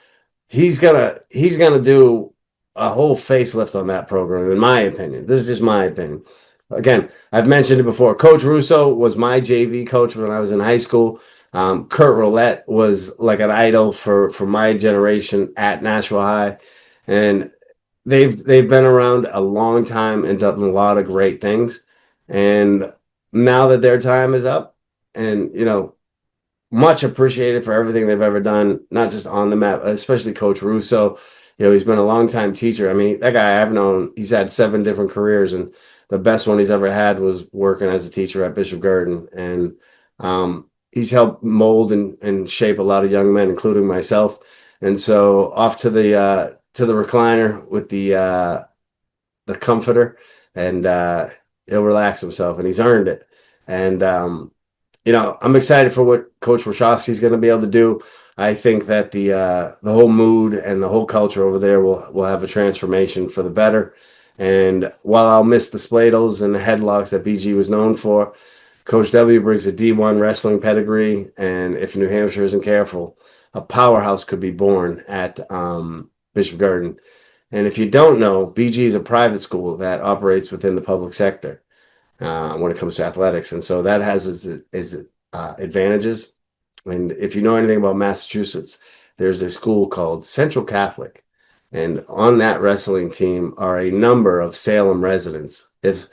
he's gonna do a whole facelift on that program, in my opinion. This is just my opinion. Again, I've mentioned it before. Coach Russo was my JV coach when I was in high school. Kurt Roulette was like an idol for my generation at Nashua High, and they've been around a long time and done a lot of great things. And now that their time is up, and much appreciated for everything they've ever done, not just on the mat, especially Coach Russo. He's been a long time teacher. I mean, that guy I've known, he's had 7 different careers, and the best one he's ever had was working as a teacher at Bishop Garden. And he's helped mold and shape a lot of young men, including myself. And so off to the recliner with the comforter, and he'll relax himself, and he's earned it. And I'm excited for what Coach Warshawski is going to be able to do. I think that the whole mood and the whole culture over there will have a transformation for the better. And while I'll miss the spladles and the headlocks that BG was known for, Coach W brings a D1 wrestling pedigree, and if New Hampshire isn't careful, a powerhouse could be born at Bishop Garden. And if you don't know, BG is a private school that operates within the public sector when it comes to athletics, and so that has its advantages. And if you know anything about Massachusetts, there's a school called Central Catholic, and on that wrestling team are a number of Salem residents. If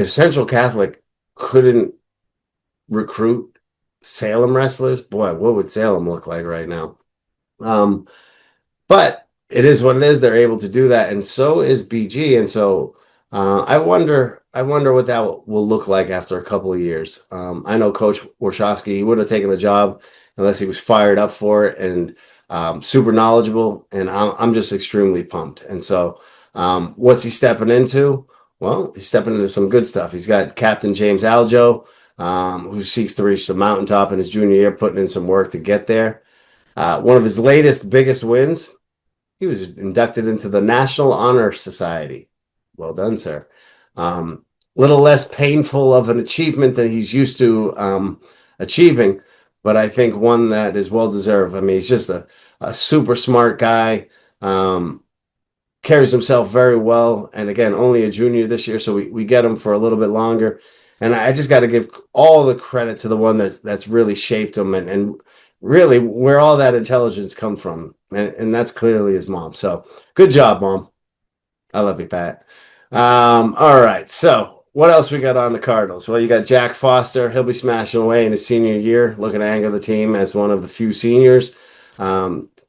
Central Catholic couldn't recruit Salem wrestlers, boy, what would Salem look like right now? But it is what it is. They're able to do that, and so is BG. And so I wonder what that will look like after a couple of years. I know Coach Warshawski, he wouldn't have taken the job unless he was fired up for it and super knowledgeable. And I'm just extremely pumped. And so what's he stepping into? Well, he's stepping into some good stuff. He's got Captain James Aljo, who seeks to reach the mountaintop in his junior year, putting in some work to get there. One of his latest, biggest wins, he was inducted into the National Honor Society. Well done, sir. Little less painful of an achievement than he's used to achieving, but I think one that is well deserved. I mean, he's just a super smart guy, carries himself very well, and again, only a junior this year, so we get him for a little bit longer. And I just got to give all the credit to the one that's really shaped him and really where all that intelligence come from, and that's clearly his mom. So good job, Mom. I love you, Pat. All right, so what else we got on the Cardinals? Well, you got Jack Foster. He'll be smashing away in his senior year, looking to anchor the team as one of the few seniors.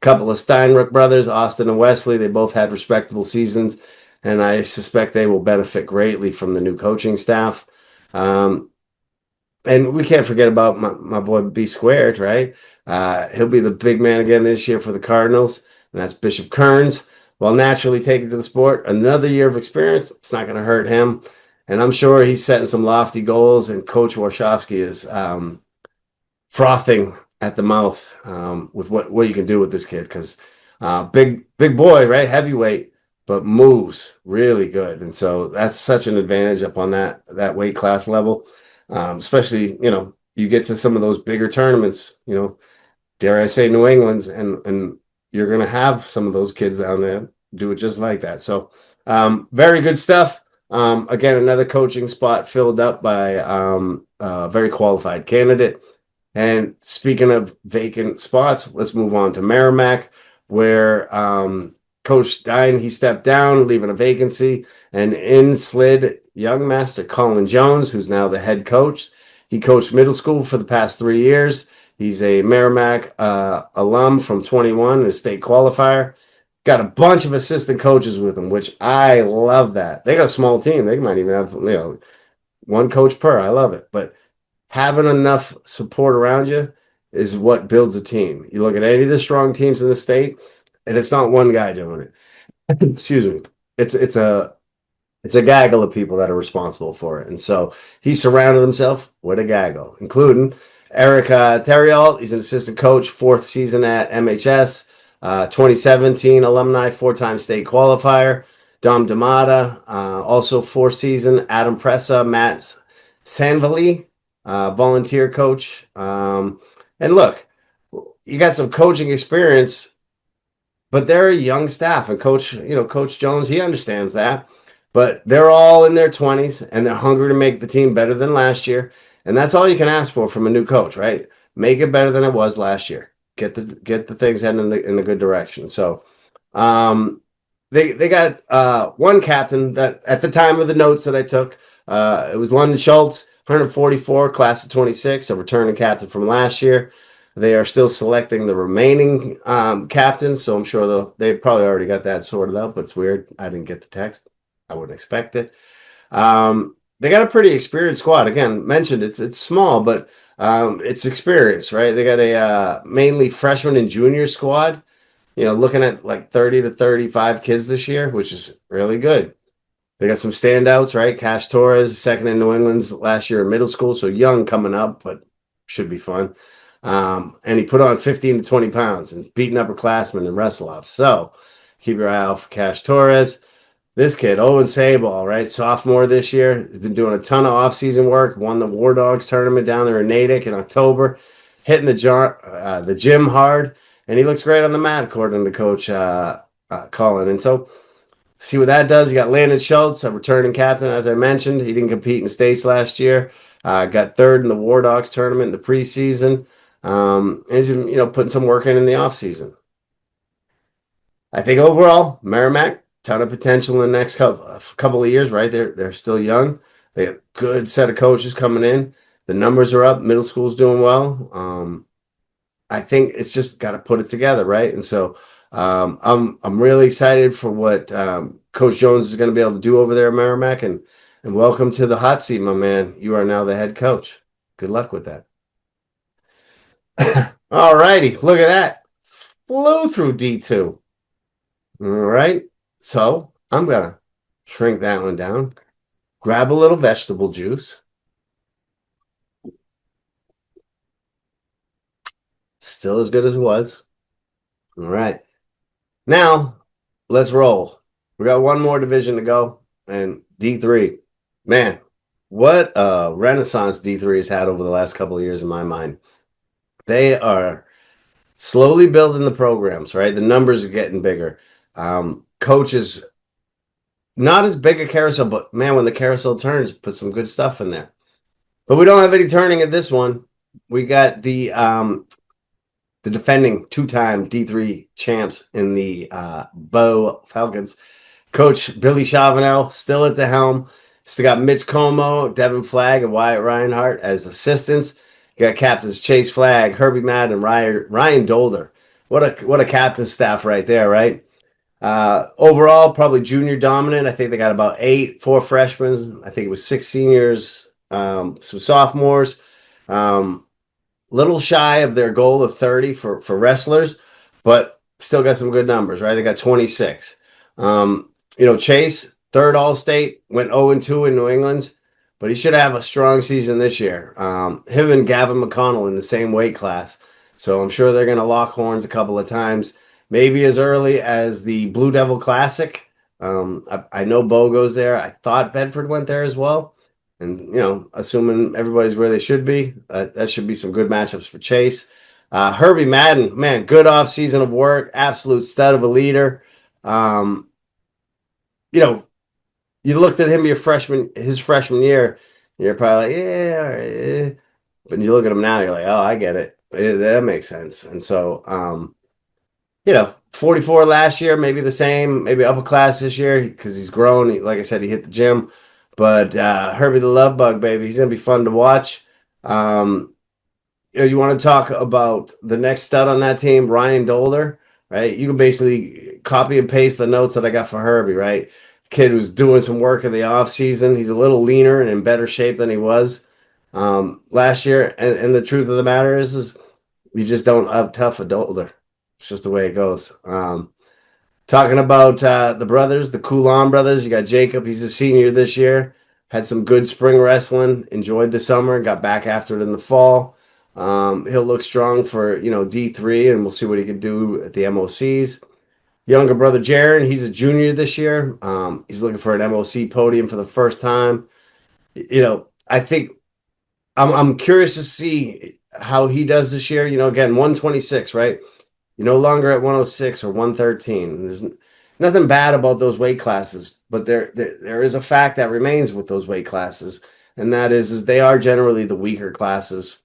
Couple of Steinrook brothers, Austin and Wesley, they both had respectable seasons, and I suspect they will benefit greatly from the new coaching staff. And we can't forget about my boy B Squared, right? He'll be the big man again this year for the Cardinals, and that's Bishop Kearns. While naturally taking to the sport, another year of experience, it's not going to hurt him. And I'm sure he's setting some lofty goals, and Coach Warshawski is frothing at the mouth with what you can do with this kid, because big boy, right? Heavyweight, but moves really good. And so that's such an advantage up on that weight class level, especially, you get to some of those bigger tournaments, dare I say New England's, and you're going to have some of those kids down there do it just like that. So very good stuff. Again, another coaching spot filled up by a very qualified candidate. And speaking of vacant spots, let's move on to Merrimack, where Coach Stein, he stepped down, leaving a vacancy, and in slid young master Colin Jones, who's now the head coach. He coached middle school for the past 3 years. He's a Merrimack alum from 21, a state qualifier. Got a bunch of assistant coaches with him, which I love that. They got a small team. They might even have, one coach per. I love it. But having enough support around you is what builds a team. You look at any of the strong teams in the state, and it's not one guy doing it. Excuse me. It's a gaggle of people that are responsible for it. And so he surrounded himself with a gaggle, including Eric Terriol. He's an assistant coach, 4th season at MHS, 2017 alumni, 4-time state qualifier. Dom D'Amata, also 4th season. Adam Pressa, Matt Sanvali, volunteer coach. And look, you got some coaching experience, but they're a young staff, and Coach Jones, he understands that. But they're all in their 20s, and they're hungry to make the team better than last year, and that's all you can ask for from a new coach, right? Make it better than it was last year. Get the things heading in the good direction. So, um, they got one captain that at the time of the notes that I took, it was London Schultz, 144, class of 26, a returning captain from last year. They are still selecting the remaining captains, so I'm sure they probably already got that sorted out. But it's weird. I didn't get the text. I wouldn't expect it. They got a pretty experienced squad. Again, mentioned it's small, but it's experience, right? They got a mainly freshman and junior squad. Looking at like 30 to 35 kids this year, which is really good. They got some standouts, right? Cash Torres, second in New England's last year in middle school, so young coming up, but should be fun. And he put on 15 to 20 pounds and beating upperclassmen in wrestle offs. So keep your eye out for Cash Torres. This kid, Owen Sabal, right? Sophomore this year. He's been doing a ton of off-season work. Won the War Dogs tournament down there in Natick in October. Hitting the gym hard. And he looks great on the mat, according to Coach Colin. And so see what that does. You got Landon Schultz, a returning captain, as I mentioned. He didn't compete in states last year. Got third in the War Dogs tournament in the preseason. And he's been, putting some work in the offseason. I think overall, Merrimack, ton of potential in the next couple of years, right? They're still young. They got a good set of coaches coming in. The numbers are up. Middle school's doing well. I think it's just got to put it together, right? And so I'm really excited for what Coach Jones is going to be able to do over there at Merrimack, and welcome to the hot seat, my man. You are now the head coach. Good luck with that. All righty, look at that. Flew through D2. All right, so I'm gonna shrink that one down. Grab a little vegetable juice. Still as good as it was. All right. Now, let's roll. We got one more division to go, and D3. Man, what a renaissance D3 has had over the last couple of years in my mind. They are slowly building the programs, right? The numbers are getting bigger. Coaches, not as big a carousel, but man, when the carousel turns, put some good stuff in there. But we don't have any turning at this one. We got the defending two-time D3 champs in the Bow Falcons. Coach Billy Chavanel still at the helm. Still got Mitch Como, Devin Flagg, and Wyatt Reinhardt as assistants. You got captains Chase Flagg, Herbie Madden, Ryan Dolder. What a captain staff right there, right? Overall, probably junior dominant. I think they got about four freshmen. I think it was six seniors, some sophomores. Little shy of their goal of 30 for wrestlers, but still got some good numbers, right? They got 26. Chase, third All-State, went 0-2 in New England's, but he should have a strong season this year. Him and Gavin McConnell in the same weight class. So I'm sure they're going to lock horns a couple of times, maybe as early as the Blue Devil Classic. I know Bo goes there. I thought Bedford went there as well. And, assuming everybody's where they should be, that should be some good matchups for Chase. Herbie Madden, man, good off season of work, absolute stud of a leader. You looked at him his freshman year, you're probably like, yeah, all right. But you look at him now, you're like, oh, I get it. That makes sense. And so, 44 last year, maybe the same, maybe upper class this year because he's grown. Like I said, he hit the gym. But Herbie the Love Bug, baby, he's going to be fun to watch. You want to talk about the next stud on that team, Ryan Dolder, right? You can basically copy and paste the notes that I got for Herbie, right? Kid was doing some work in the off season. He's a little leaner and in better shape than he was last year. And the truth of the matter is you just don't have tough a Dolder. It's just the way it goes. Talking about the brothers, the Coulon brothers, you got Jacob. He's a senior this year. Had some good spring wrestling. Enjoyed the summer. Got back after it in the fall. He'll look strong for D3, and we'll see what he can do at the MOCs. Younger brother Jaron, he's a junior this year. He's looking for an MOC podium for the first time. I think I'm curious to see how he does this year, again, 126, right? You're no longer at 106 or 113. There's nothing bad about those weight classes, but there is a fact that remains with those weight classes, and that is they are generally the weaker classes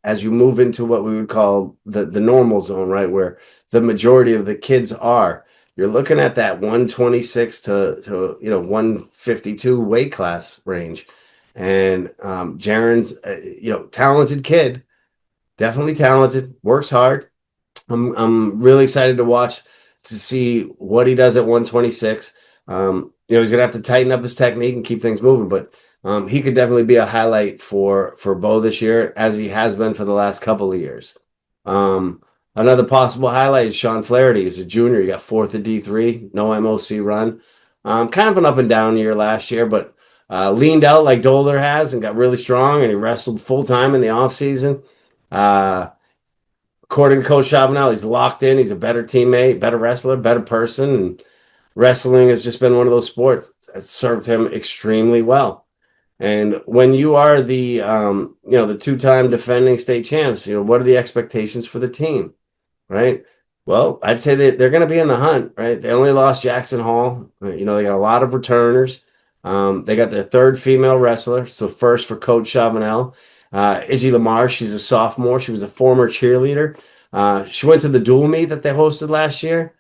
as you move into what we would call the normal zone, right, where the majority of the kids are. You're looking at that 126 to 152 weight class range, and Jaren's talented kid, definitely talented, works hard. I'm really excited to watch to see what he does at 126. He's gonna have to tighten up his technique and keep things moving, but he could definitely be a highlight for Bo this year, as he has been for the last couple of years. Another possible highlight is Sean Flaherty. He's a junior. He got fourth at D3, no MOC run. Kind of an up and down year last year, but leaned out like Dolder has and got really strong, and he wrestled full time in the off season. According to Coach Chabanel, he's locked in. He's a better teammate, better wrestler, better person. And wrestling has just been one of those sports that served him extremely well. And when you are the two-time defending state champs, what are the expectations for the team, right? Well, I'd say that they're going to be in the hunt, right? They only lost Jackson Hall. They got a lot of returners. They got their third female wrestler, so first for Coach Chabanel. Iggy Lamar, she's a sophomore. She was a former cheerleader. She went to the dual meet that they hosted last year,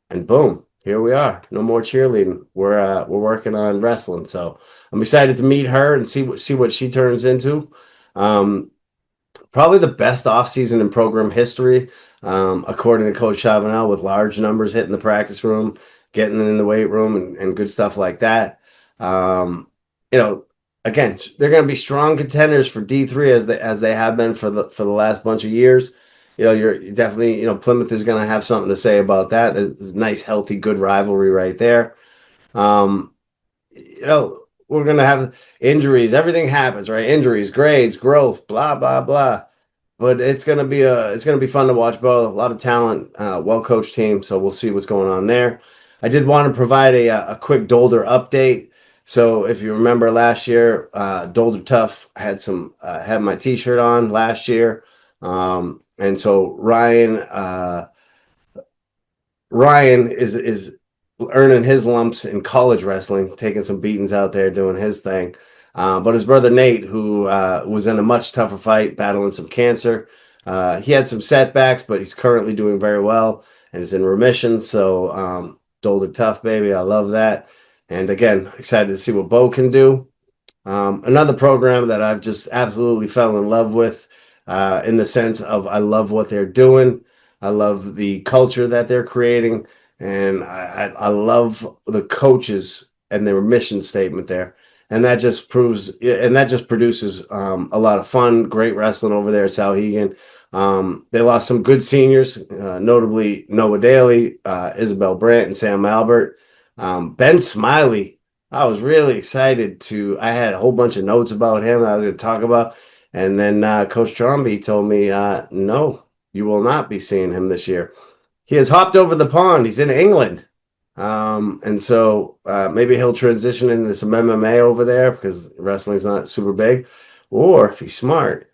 and boom, here we are. No more cheerleading. We're working on wrestling. So I'm excited to meet her and see what she turns into. Probably the best offseason in program history, according to Coach Chabanel, with large numbers hitting the practice room, getting in the weight room, and good stuff like that. Again, they're going to be strong contenders for D3 as they have been for the last bunch of years. You're definitely, Plymouth is going to have something to say about that. There's a nice, healthy, good rivalry right there. We're going to have injuries. Everything happens, right? Injuries, grades, growth, blah, blah, blah. But it's going to be fun to watch both. A lot of talent, well-coached team. So we'll see what's going on there. I did want to provide a quick Dolder update. So if you remember last year, Dolder Tough had my T-shirt on last year. And so Ryan is earning his lumps in college wrestling, taking some beatings out there, doing his thing. But his brother Nate, who was in a much tougher fight, battling some cancer, he had some setbacks, but he's currently doing very well and is in remission. So Dolder Tough, baby, I love that. And again, excited to see what Bo can do. Another program that I've just absolutely fell in love with, in the sense of I love what they're doing. I love the culture that they're creating. And I love the coaches and their mission statement there. And that just produces a lot of fun, great wrestling over there at Souhegan. They lost some good seniors, notably Noah Daly, Isabel Brandt, and Sam Albert. Ben Smiley, I was really excited I had a whole bunch of notes about him that I was going to talk about. And then Coach Tromby told me, no, you will not be seeing him this year. He has hopped over the pond. He's in England. And so maybe he'll transition into some MMA over there because wrestling's not super big. Or if he's smart,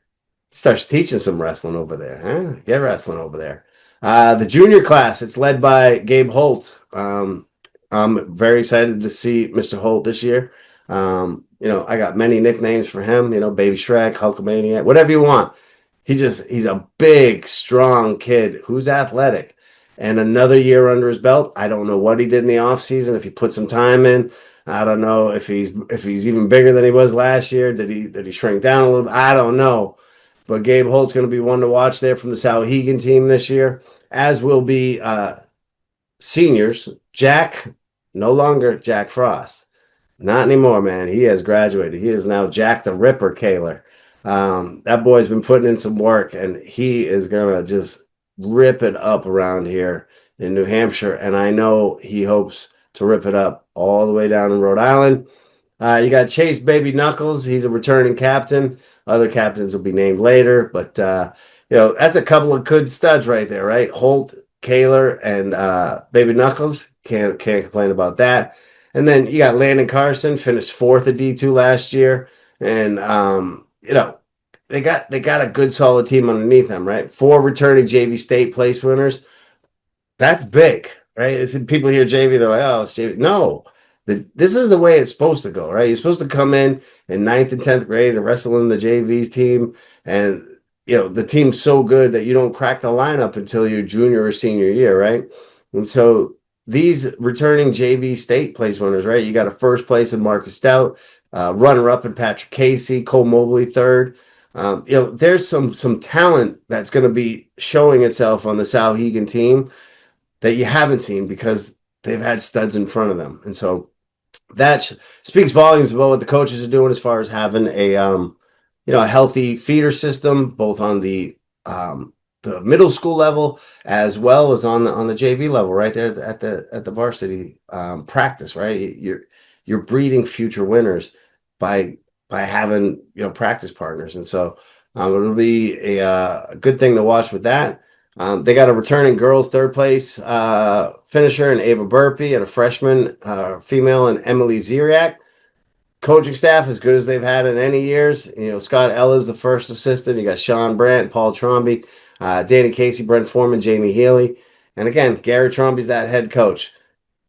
he starts teaching some wrestling over there. Huh? Get wrestling over there. The junior class, it's led by Gabe Holt. I'm very excited to see Mr. Holt this year. I got many nicknames for him, Baby Shrek, Hulkamaniac, whatever you want. He's a big, strong kid who's athletic. And another year under his belt. I don't know what he did in the offseason, if he put some time in. I don't know if he's even bigger than he was last year. Did he shrink down a little bit? I don't know. But Gabe Holt's going to be one to watch there from the Souhegan team this year, as will be seniors. Jack, no longer Jack Frost. Not anymore, man. He has graduated. He is now Jack the Ripper Kaler. That boy's been putting in some work, and he is going to just rip it up around here in New Hampshire. And I know he hopes to rip it up all the way down in Rhode Island. You got Chase Baby Knuckles. He's a returning captain. Other captains will be named later. But, that's a couple of good studs right there, right? Holt, Kaler, and Baby Knuckles. Can't complain about that. And then you got Landon Carson, finished fourth at D2 last year. And, they got a good solid team underneath them, right? 4 returning JV state place winners. That's big, right? It's people hear JV, they're like, oh, it's JV. No, this is the way it's supposed to go, right? You're supposed to come in ninth and 10th grade and wrestle in the JV team. And, the team's so good that you don't crack the lineup until your junior or senior year, right? And so these returning JV state place winners, right? You got a first place in Marcus Stout, runner up in Patrick Casey, Cole Mobley third. There's some talent that's going to be showing itself on the Souhegan team that you haven't seen because they've had studs in front of them. And so that speaks volumes about what the coaches are doing as far as having a healthy feeder system, both on the middle school level as well as on the JV level, right there at the varsity practice, right? You're breeding future winners by having practice partners, and so it'll be a good thing to watch with that. They got a returning girls third place finisher in Ava Burpee and a freshman female in Emily Ziriak. Coaching staff as good as they've had in any years. Scott Ella's the first assistant. You got Sean Brandt, Paul Tromby, Danny Casey, Brent Foreman, Jamie Healy. And again, Gary Tromby's that head coach.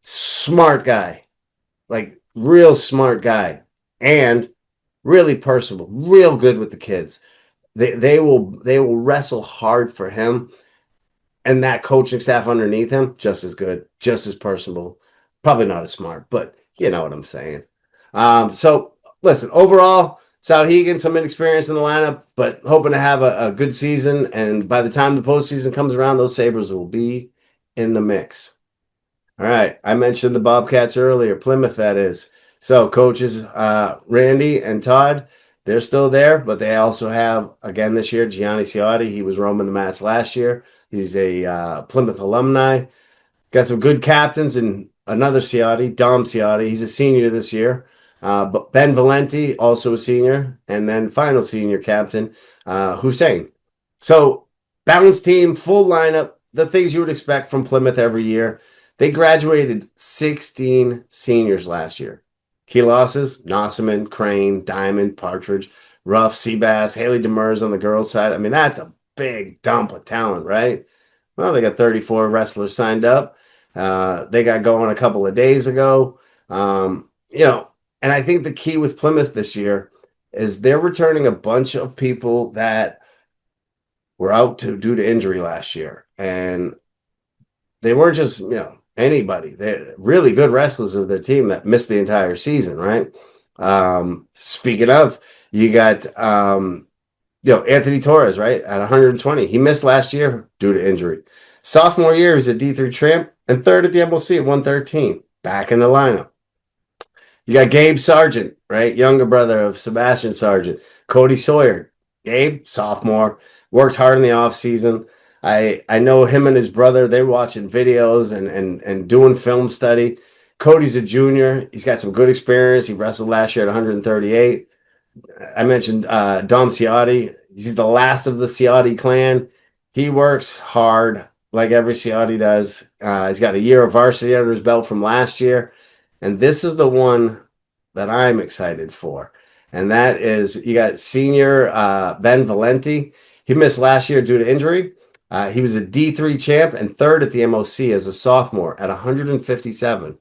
Smart guy. Like, real smart guy. And really personable. Real good with the kids. They will wrestle hard for him. And that coaching staff underneath him, just as good, just as personable. Probably not as smart, but you know what I'm saying. So listen, overall, Souhegan, some inexperience in the lineup, but hoping to have a good season. And by the time the postseason comes around, those Sabres will be in the mix. All right. I mentioned the Bobcats earlier, Plymouth, that is. So coaches Randy and Todd, they're still there, but they also have, again this year, Gianni Ciotti. He was roaming the mats last year. He's a Plymouth alumni. Got some good captains and another Ciotti, Dom Ciotti. He's a senior this year. But Ben Valenti, also a senior. And then final senior captain, Hussein. So balanced team, full lineup, the things you would expect from Plymouth every year. They graduated 16 seniors last year. Key losses, Nossaman, Crane, Diamond, Partridge, Ruff, Seabass, Haley Demers on the girls' side. I mean, that's a big dump of talent, right? Well, they got 34 wrestlers signed up. They got going a couple of days ago. And I think the key with Plymouth this year is they're returning a bunch of people that were out due to injury last year. And they weren't just, anybody. They're really good wrestlers of their team that missed the entire season, right? Speaking of, you got Anthony Torres, right, at 120. He missed last year due to injury. Sophomore year, he's a D3 champ and third at the MLC at 113. Back in the lineup. You got Gabe Sargent, right, younger brother of Sebastian Sargent. Cody Sawyer. Gabe, sophomore, worked hard in the offseason. I know him and his brother, they're watching videos and doing film study. Cody's a junior. He's got some good experience. He wrestled last year at 138. I mentioned Dom Ciotti. He's the last of the Ciotti clan. He works hard like every Ciotti does. He's got a year of varsity under his belt from last year. And this is the one that I'm excited for. And that is, you got senior Ben Valenti. He missed last year due to injury. He was a D3 champ and third at the MOC as a sophomore at 157.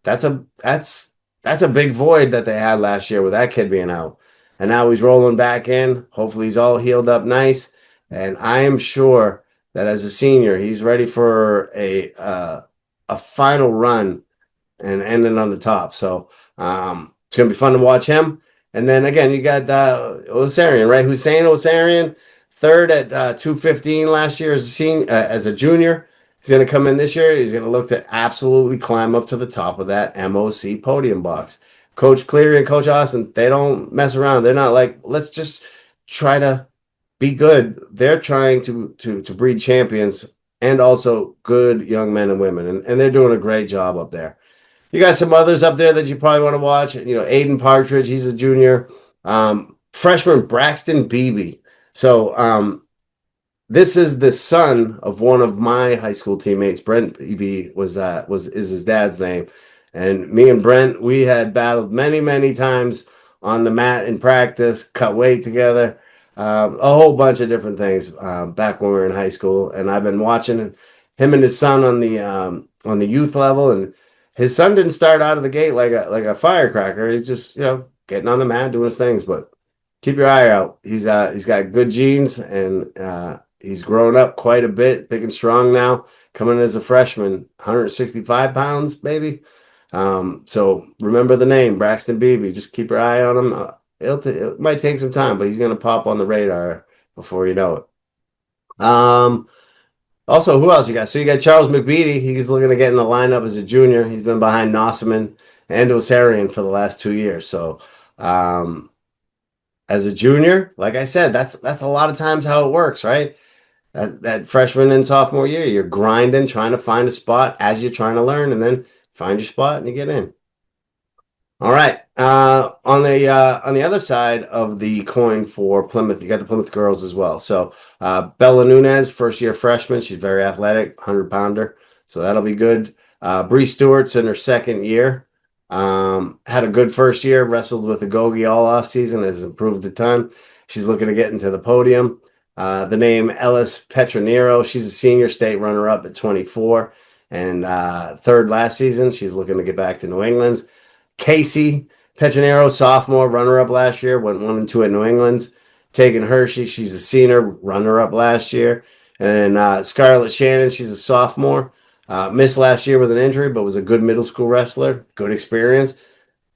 That's a big void that they had last year with that kid being out. And now he's rolling back in. Hopefully he's all healed up nice. And I am sure that as a senior, he's ready for a final run and ending on the top. So it's going to be fun to watch him. And then again, you got Osarian, right? Hussein Osarian, third at 215 last year as a junior. He's going to come in this year. He's going to look to absolutely climb up to the top of that MOC podium box. Coach Cleary and Coach Austin, they don't mess around. They're not like, let's just try to be good. They're trying to breed champions and also good young men and women. And they're doing a great job up there. You got some others up there that you probably want to watch. Aiden Partridge, he's a junior. Freshman Braxton Beebe. So this is the son of one of my high school teammates. Brent Beebe is his dad's name. And me and Brent, we had battled many, many times on the mat in practice, cut weight together. A whole bunch of different things back when we were in high school, and I've been watching him and his son on the youth level, and his son didn't start out of the gate like a firecracker. He's just getting on the mat doing his things, but keep your eye out. He's got good genes, and he's grown up quite a bit, big and strong now. Coming in as a freshman, 165 pounds, maybe. So remember the name, Braxton Beebe. Just keep your eye on him. It might take some time, but he's going to pop on the radar before you know it. Also, who else you got? So you got Charles McBeatty. He's looking to get in the lineup as a junior. He's been behind Nossaman and Osarian for the last 2 years. So as a junior, like I said, that's a lot of times how it works, right? That freshman and sophomore year, you're grinding, trying to find a spot as you're trying to learn, and then find your spot and you get in. All right. On the other side of the coin for Plymouth, you got the Plymouth girls as well. So Bella Nunez, first year freshman, she's very athletic, 100-pounder, so that'll be good. Bree Stewart's in her second year. Had a good first year, wrestled with Agogi all off season, has improved a ton. She's looking to get into the podium. The name Ellis Petronero, she's a senior state runner-up at 24 and third last season. She's looking to get back to New England's. Casey Petronero, sophomore, runner-up last year, went 1-2 at New England's. Tegan Hershey, she's a senior, runner-up last year. And Scarlett Shannon, she's a sophomore. Missed last year with an injury, but was a good middle school wrestler. Good experience.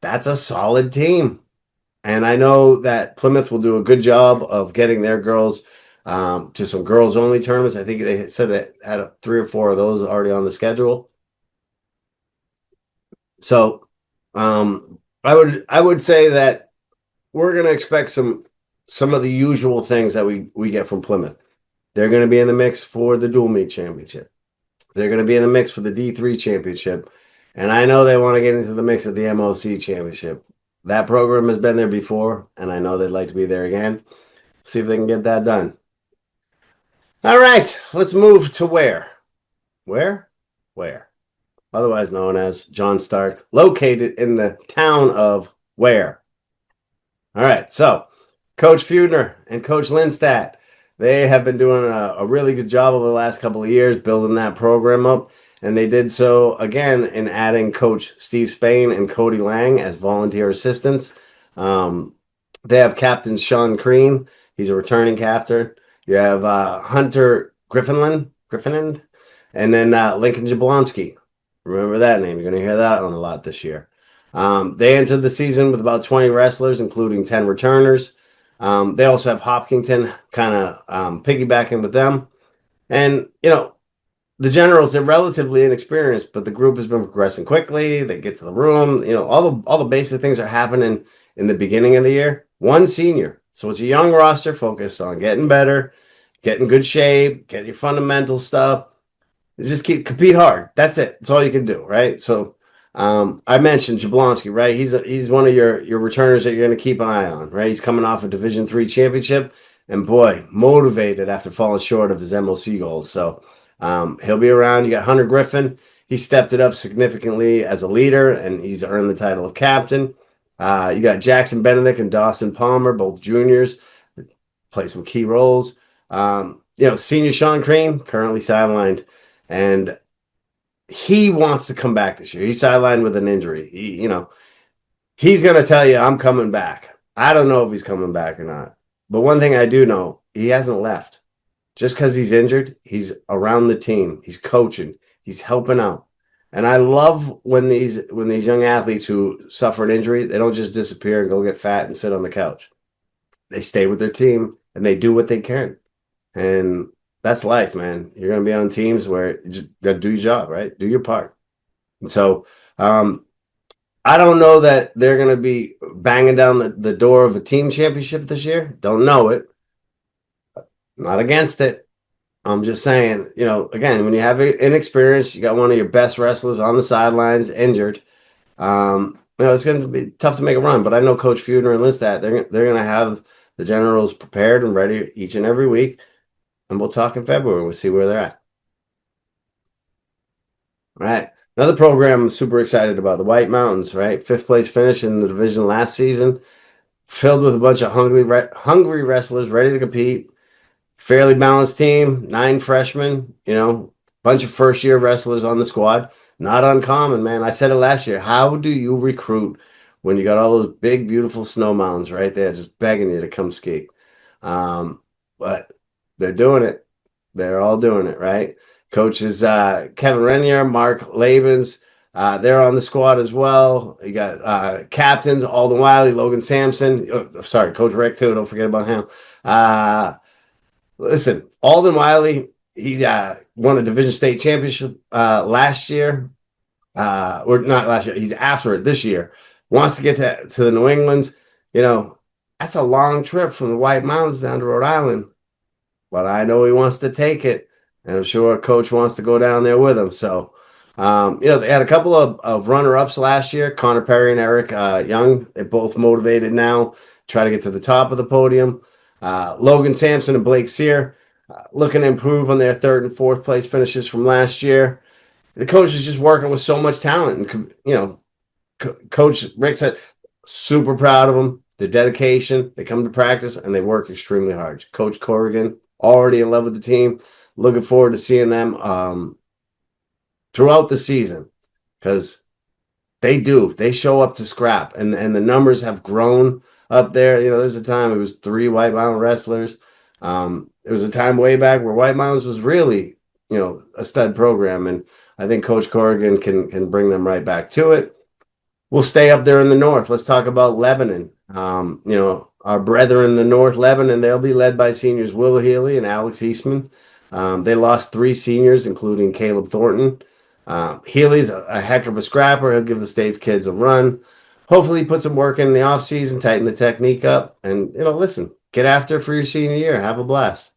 That's a solid team. And I know that Plymouth will do a good job of getting their girls to some girls-only tournaments. I think they said they had 3 or 4 of those already on the schedule. So I would say that we're going to expect some of the usual things that we get from Plymouth. They're going to be in the mix for the dual meet championship. They're going to be in the mix for the D3 championship. And I know they want to get into the mix of the MOC championship. That program has been there before, and I know they'd like to be there again. See if they can get that done. All right, let's move to where? Where? Where? Otherwise known as John Stark, located in the town of where? All right, so Coach Feudner and Coach Lindstadt, they have been doing a really good job over the last couple of years building that program up, and they did so again in adding Coach Steve Spain and Cody Lang as volunteer assistants. They have Captain Sean Crean. He's a returning captain. You have Hunter Griffinland, and then Lincoln Jablonski. Remember that name. You're going to hear that on a lot this year. They entered the season with about 20 wrestlers, including 10 returners. They also have Hopkinton kind of piggybacking with them. And, the generals, they're relatively inexperienced, but the group has been progressing quickly. They get to the room. All the basic things are happening in the beginning of the year. One senior. So it's a young roster focused on getting better, getting good shape, get your fundamental stuff. Just compete hard. That's it. That's all you can do, right? So I mentioned Jablonski, right? He's one of your returners that you're going to keep an eye on, right? He's coming off a Division III championship, and boy, motivated after falling short of his MOC goals. So he'll be around. You got Hunter Griffin. He stepped it up significantly as a leader, and he's earned the title of captain. You got Jackson Benedict and Dawson Palmer, both juniors, play some key roles. Senior Sean Cream, currently sidelined. And he wants to come back this year. He's sidelined with an injury. He's going to tell you, I'm coming back. I don't know if he's coming back or not. But one thing I do know, he hasn't left. Just because he's injured, he's around the team. He's coaching. He's helping out. And I love when these young athletes who suffer an injury, they don't just disappear and go get fat and sit on the couch. They stay with their team and they do what they can. And that's life, man. You're going to be on teams where you just got to do your job, right? Do your part. And so I don't know that they're going to be banging down the door of a team championship this year. Don't know it. Not against it. I'm just saying, again, when you have inexperience, you got one of your best wrestlers on the sidelines injured. It's going to be tough to make a run. But I know Coach Feudner and Lindstadt, they're going to have the generals prepared and ready each and every week. And we'll talk in February. We'll see where they're at. All right. Another program I'm super excited about, the White Mountains, right? 5th place finish in the division last season. filled with a bunch of hungry wrestlers ready to compete. Fairly balanced team, 9 freshmen, bunch of first year wrestlers on the squad. Not uncommon, man. I said it last year. How do you recruit when you got all those big, beautiful snow mountains right there just begging you to come ski? But they're doing it. They're all doing it, right? Coaches Kevin Renier, Mark Labens, they're on the squad as well. You got captains Alden Wiley, Logan Sampson. Oh, sorry, Coach Rick too. Don't forget about him. Listen, Alden Wiley, he won a Division State championship last year, or not last year. He's after it this year. Wants to get to the New Englands. That's a long trip from the White Mountains down to Rhode Island. But I know he wants to take it, and I'm sure Coach wants to go down there with him. So, they had a couple of runner-ups last year, Connor Perry and Eric Young. They're both motivated now, try to get to the top of the podium. Logan Sampson and Blake Sear looking to improve on their third and fourth place finishes from last year. The coach is just working with so much talent. And, Coach Rick said, super proud of them, their dedication. They come to practice and they work extremely hard. Coach Corrigan, already in love with the team. Looking forward to seeing them throughout the season because they show up to scrap, and the numbers have grown up there. There's a time it was 3 White Mountain wrestlers. There was a time way back where White Mountains was really, a stud program, and I think Coach Corrigan can bring them right back to it. We'll stay up there in the north. Let's talk about Lebanon. Our brethren in the north, Lebanon, they'll be led by seniors Will Healy and Alex Eastman. They lost 3 seniors, including Caleb Thornton. Healy's a heck of a scrapper. He'll give the State's kids a run. Hopefully put some work in the offseason, tighten the technique up, and, listen, get after it for your senior year. Have a blast.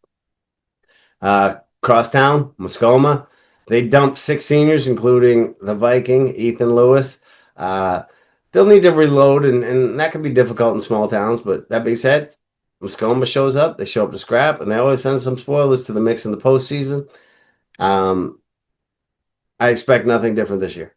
Crosstown, Muskoma, they dumped 6 seniors, including the Viking, Ethan Lewis. They'll need to reload, and that can be difficult in small towns. But that being said, Muskoma shows up. They show up to scrap, and they always send some spoilers to the mix in the postseason. I expect nothing different this year.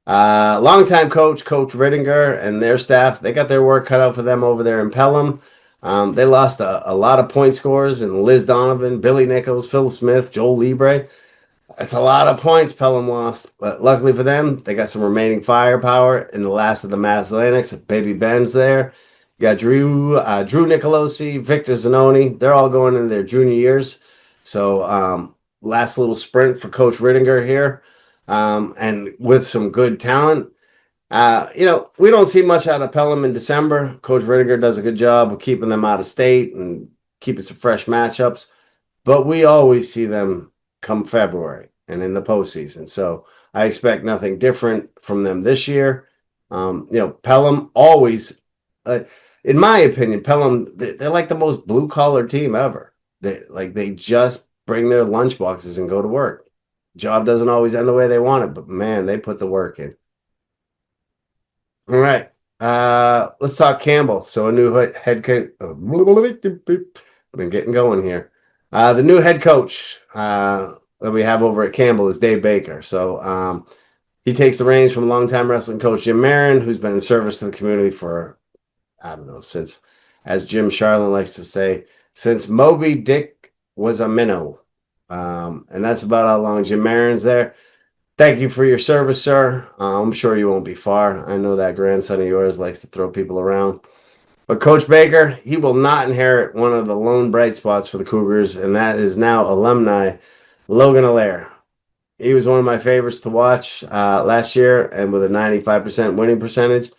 Longtime coach Rittinger, and their staff, they got their work cut out for them over there in Pelham. They lost a lot of point scorers, and Liz Donovan, Billy Nichols, Phil Smith, Joel Libre. That's a lot of points Pelham lost, but luckily for them, they got some remaining firepower in the last of the Mass Atlantics. Baby Ben's there. You got Drew Nicolosi, Victor Zanoni. They're all going into their junior years. So last little sprint for Coach Rittinger here, and with some good talent. We don't see much out of Pelham in December. Coach Rittinger does a good job of keeping them out of state and keeping some fresh matchups, but we always see them come February and in the postseason. So I expect nothing different from them this year. Pelham always, in my opinion, Pelham, they're like the most blue collar team ever. They just bring their lunch boxes and go to work. Job doesn't always end the way they want it, but man, they put the work in. All right. Let's talk Campbell. So a new head coach. Been getting going here. The new head coach that we have over at Campbell is Dave Baker. So he takes the reins from longtime wrestling coach Jim Marin, who's been in service to the community for, I don't know, since, as Jim Charlin likes to say, since Moby Dick was a minnow. And that's about how long Jim Marin's there. Thank you for your service, sir. I'm sure you won't be far. I know that grandson of yours likes to throw people around. But Coach Baker, he will not inherit one of the lone bright spots for the Cougars, and that is now alumni Logan Allaire. He was one of my favorites to watch last year, and with a 95% winning percentage.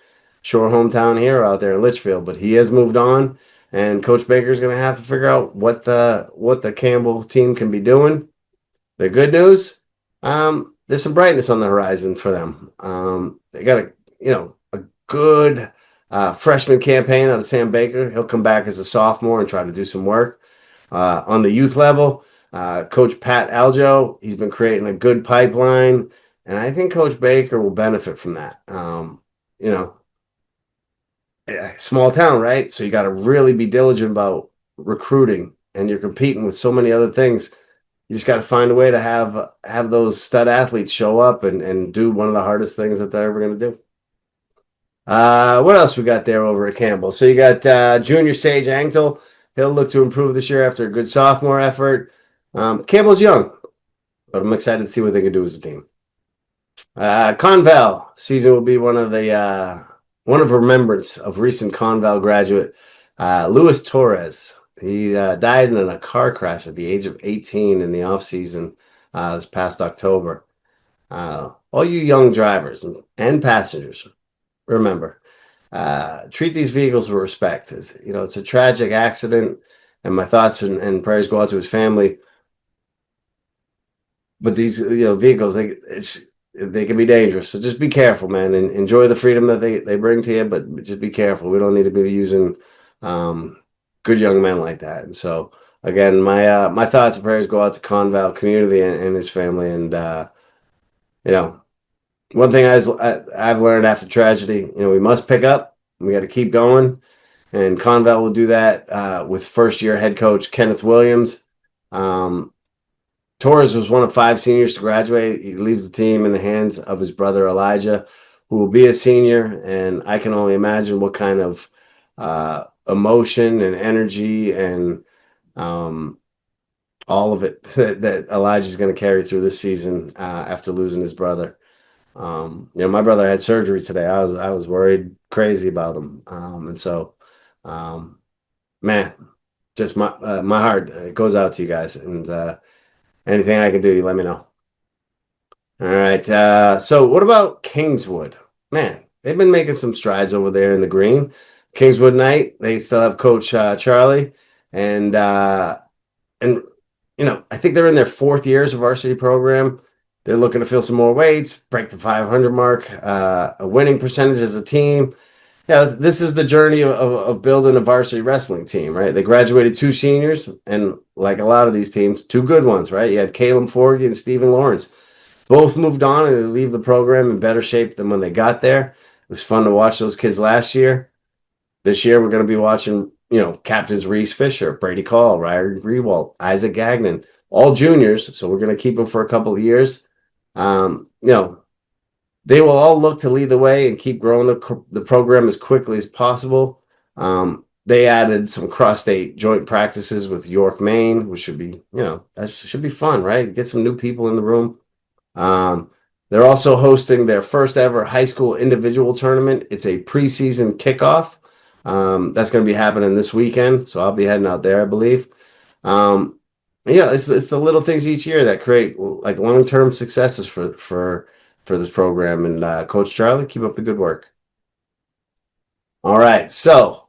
Sure, hometown hero out there in Litchfield, but he has moved on, and Coach Baker is going to have to figure out what the Campbell team can be doing. The good news, there's some brightness on the horizon for them. They got a good freshman campaign out of Sam Baker. He'll come back as a sophomore and try to do some work on the youth level. Coach Pat Aljo, he's been creating a good pipeline, and I think Coach Baker will benefit from that. Small town, right? So you got to really be diligent about recruiting, and you're competing with so many other things. You just got to find a way to have those stud athletes show up and do one of the hardest things that they're ever going to do. What else we got there over at Campbell? So you got Junior Sage Angel. He'll look to improve this year after a good sophomore effort. Campbell's young, but I'm excited to see what they can do as a team. Conval season will be one of remembrance of recent Conval graduate Luis Torres. He died in a car crash at the age of 18 in the off season this past October. All you young drivers and passengers, remember, treat these vehicles with respect. It's a tragic accident, and my thoughts and prayers go out to his family. But these vehicles, they can be dangerous. So just be careful, man, and enjoy the freedom that they bring to you. But just be careful. We don't need to be using good young men like that. And so again, my thoughts and prayers go out to Conval community and his family. And one thing I've learned after tragedy, we must pick up. We got to keep going. And Conval will do that with first-year head coach Kenneth Williams. Torres was one of 5 seniors to graduate. He leaves the team in the hands of his brother Elijah, who will be a senior. And I can only imagine what kind of emotion and energy and all of it that Elijah's going to carry through this season after losing his brother. My brother had surgery today. I was worried crazy about him, and so, man, just my heart goes out to you guys, and anything I can do, you let me know. All right. So what about Kingswood? Man, they've been making some strides over there in the green. Kingswood Knight, they still have Coach Charlie, and I think they're in their 4th years of varsity program. They're looking to fill some more weights, break the 500 mark, a winning percentage as a team. Yeah, this is the journey of building a varsity wrestling team, right? They graduated 2 seniors, and like a lot of these teams, 2 good ones, right? You had Caleb Forgy and Stephen Lawrence. Both moved on and they leave the program in better shape than when they got there. It was fun to watch those kids last year. This year, we're going to be watching, Captains Reese Fisher, Brady Call, Ryan Grewalt, Isaac Gagnon, all juniors. So we're going to keep them for a couple of years. They will all look to lead the way and keep growing the program as quickly as possible. They added some cross-state joint practices with York, Maine, which should be, that should be fun, right? Get some new people in the room. They're also hosting their first ever high school individual tournament. It's a preseason kickoff. That's going to be happening this weekend, so I'll be heading out there, I believe. It's the little things each year that create like long-term successes for this program. And Coach Charlie, keep up the good work. All right, so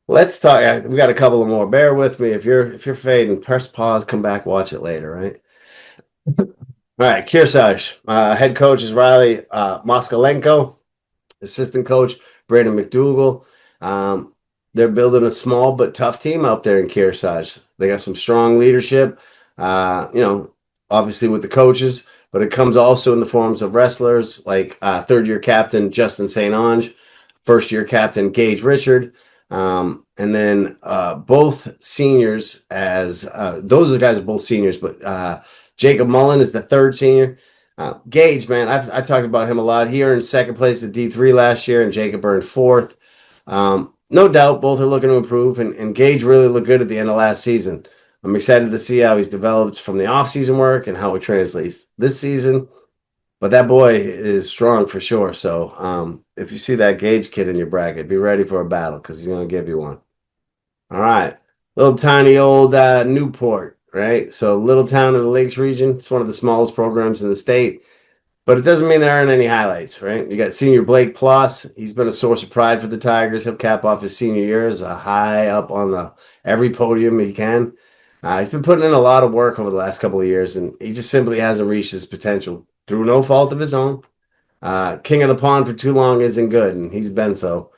let's talk. We got a couple of more. Bear with me if you're fading. Press pause. Come back. Watch it later. Right. All right. Kearsarge. Head coach is Riley Moskalenko. Assistant coach Brandon McDougall. They're building a small but tough team out there in Kearsarge. They got some strong leadership. Obviously with the coaches, but it comes also in the forms of wrestlers like 3rd-year captain Justin St. Ange, 1st-year captain Gage Richard, and then both seniors those are the guys are both seniors, but Jacob Mullen is the 3rd senior. Gage, man, I talked about him a lot. He earned 2nd place at D3 last year, and Jacob earned 4th. No doubt both are looking to improve, and Gage really looked good at the end of last season. I'm excited to see how he's developed from the off-season work and how it translates this season. But that boy is strong for sure. So if you see that Gage kid in your bracket, be ready for a battle because he's going to give you one. All right. Little tiny old Newport, right? So little town in the Lakes region. It's one of the smallest programs in the state. But it doesn't mean there aren't any highlights, right? You got senior Blake Ploss. He's been a source of pride for the Tigers. He'll cap off his senior year as a high up on every podium he can. He's been putting in a lot of work over the last couple of years, and he just simply hasn't reached his potential through no fault of his own. King of the pond for too long isn't good, and he's been so.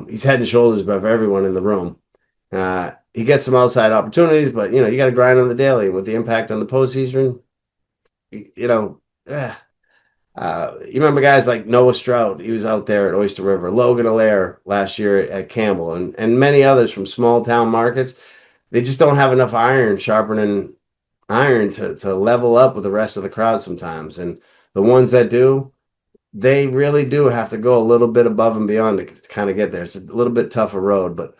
He's head and shoulders above everyone in the room. He gets some outside opportunities, but you got to grind on the daily. With the impact on the postseason, you remember guys like Noah Stroud. He was out there at Oyster River. Logan Allaire last year at Campbell, and many others from small town markets. They just don't have enough sharpening iron to level up with the rest of the crowd sometimes. And the ones that do, they really do have to go a little bit above and beyond to kind of get there. It's a little bit tougher road, but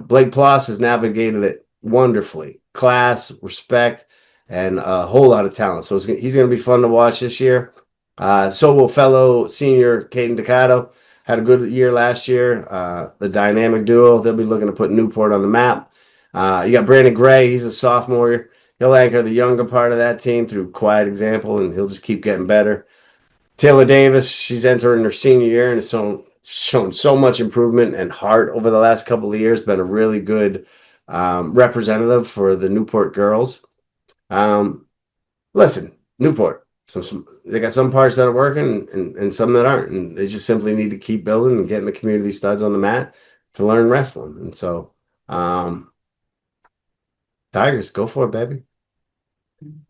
Blake Ploss has navigated it wonderfully. Class, respect, and a whole lot of talent. So he's going to be fun to watch this year. So will fellow senior Caden Decado. Had a good year last year. The dynamic duo, they'll be looking to put Newport on the map. You got Brandon Gray. He's a sophomore. He'll anchor the younger part of that team through quiet example, and he'll just keep getting better. Taylor Davis, she's entering her senior year and has shown so much improvement and heart over the last couple of years. Been a really good representative for the Newport girls. Listen, Newport, they got some parts that are working and some that aren't, and they just simply need to keep building and getting the community studs on the mat to learn wrestling. And so, Tigers, go for it, baby.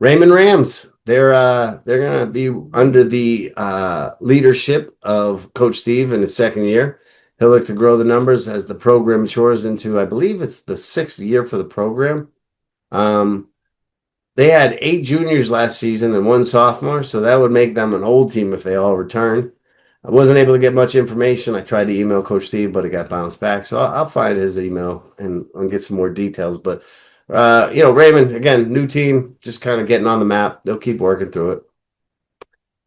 Raymond Rams, they're gonna be under the leadership of Coach Steve in his second year. He'll look to grow the numbers as the program matures into, I believe it's the 6th year for the program. They had 8 juniors last season and 1 sophomore, so that would make them an old team if they all returned. I wasn't able to get much information. I tried to email Coach Steve, but it got bounced back. So I'll find his email and get some more details. But Raymond, again, new team, just kind of getting on the map. They'll keep working through it.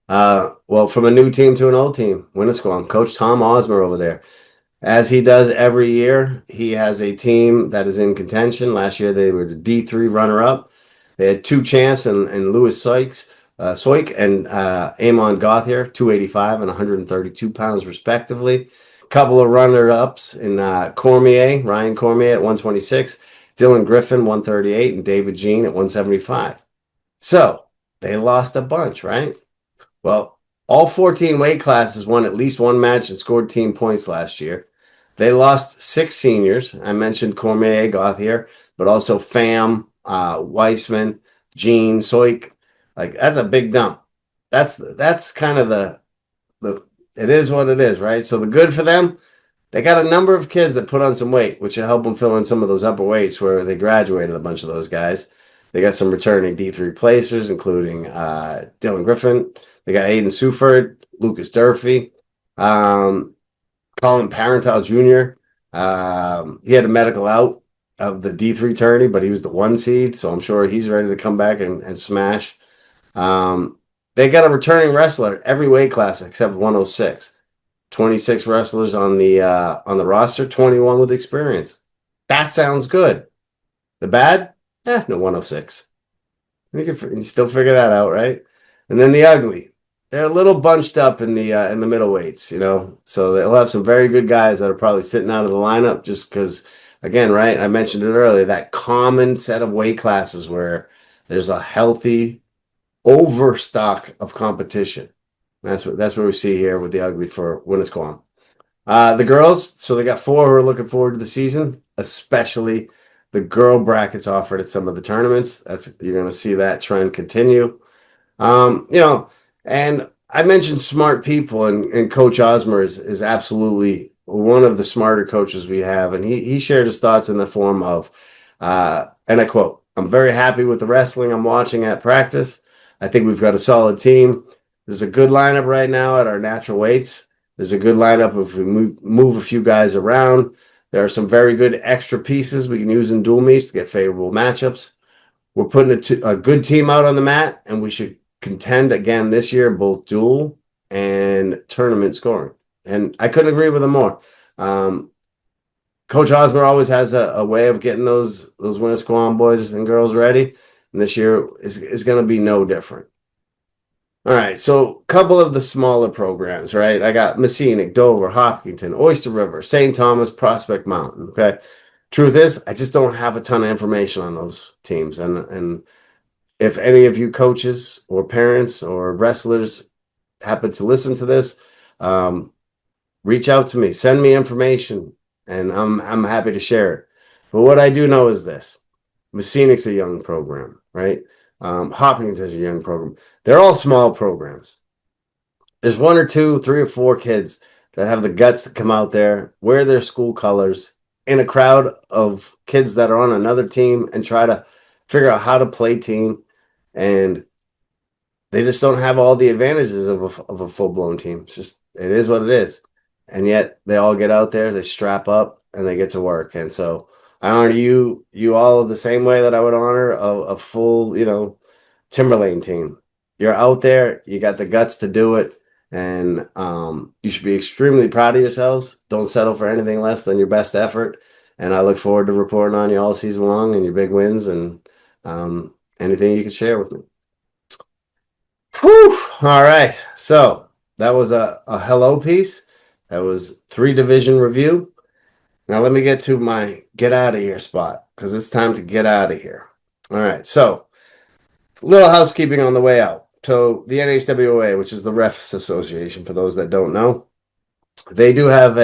Well, from a new team to an old team, Winnisquam, Coach Tom Osmer over there. As he does every year, he has a team that is in contention. Last year, they were the D3 runner-up. They had 2 champs and Lewis Soik and Amon Gauthier, 285 and 132 pounds respectively. Couple of runner-ups in Ryan Cormier at 126, Dylan Griffin 138, and David Jean at 175. So they lost a bunch, right? Well, all 14 weight classes won at least one match and scored team points last year. They lost 6 seniors. I mentioned Cormier, Gauthier, but also Pham, Weissman, Jean, Soik. Like, that's a big dump. That's kind of the it is what it is, right? So the good for them, they got a number of kids that put on some weight, which will help them fill in some of those upper weights where they graduated, a bunch of those guys. They got some returning D3 placers, including Dylan Griffin. They got Aiden Suford, Lucas Durfee, Colin Parental Jr. He had a medical out of the D3 tourney, but he was the 1 seed, so I'm sure he's ready to come back and smash. They got a returning wrestler every weight class except 106. 26 wrestlers on the roster, 21 with experience. That sounds good. The bad? No 106. You can still figure that out, right? And then the ugly. They're a little bunched up in the middleweights, so they'll have some very good guys that are probably sitting out of the lineup just because, again, right, I mentioned it earlier, that common set of weight classes where there's a healthy overstock of competition. That's what we see here with the ugly for Winnisquam. The girls, so they got 4 who are looking forward to the season, especially the girl brackets offered at some of the tournaments. You're going to see that trend continue. And I mentioned smart people, and Coach Osmer is absolutely one of the smarter coaches we have. And he shared his thoughts in the form of, and I quote, "I'm very happy with the wrestling I'm watching at practice. I think we've got a solid team. There's a good lineup right now at our natural weights. There's a good lineup if we move a few guys around. There are some very good extra pieces we can use in dual meets to get favorable matchups. We're putting a good team out on the mat, and we should contend again this year, both dual and tournament scoring." And I couldn't agree with him more. Coach Osmer always has a way of getting those Winnisquam boys and girls ready, and this year is going to be no different. All right, so a couple of the smaller programs, right? I got Messinic, Dover, Hopkinton, Oyster River, St. Thomas, Prospect Mountain, okay? Truth is, I just don't have a ton of information on those teams. And if any of you coaches or parents or wrestlers happen to listen to this, reach out to me, send me information, and I'm happy to share it. But what I do know is this. Messinac's a young program, right? Hopkinton's a young program. They're all small programs. There's 1 or 2, 3 or 4 kids that have the guts to come out there, wear their school colors in a crowd of kids that are on another team and try to figure out how to play team. And they just don't have all the advantages of a full-blown team. It is what it is. And yet they all get out there, they strap up, and they get to work. And so I honor you all the same way that I would honor a full, Timberlane team. You're out there, you got the guts to do it, and you should be extremely proud of yourselves. Don't settle for anything less than your best effort. And I look forward to reporting on you all season long and your big wins and anything you can share with me. Whew. All right. So that was a hello piece. That was 3 division review. Now let me get to my get out of here spot because it's time to get out of here. All right. So little housekeeping on the way out. So the NHWA, which is the Refs Association, for those that don't know, they do have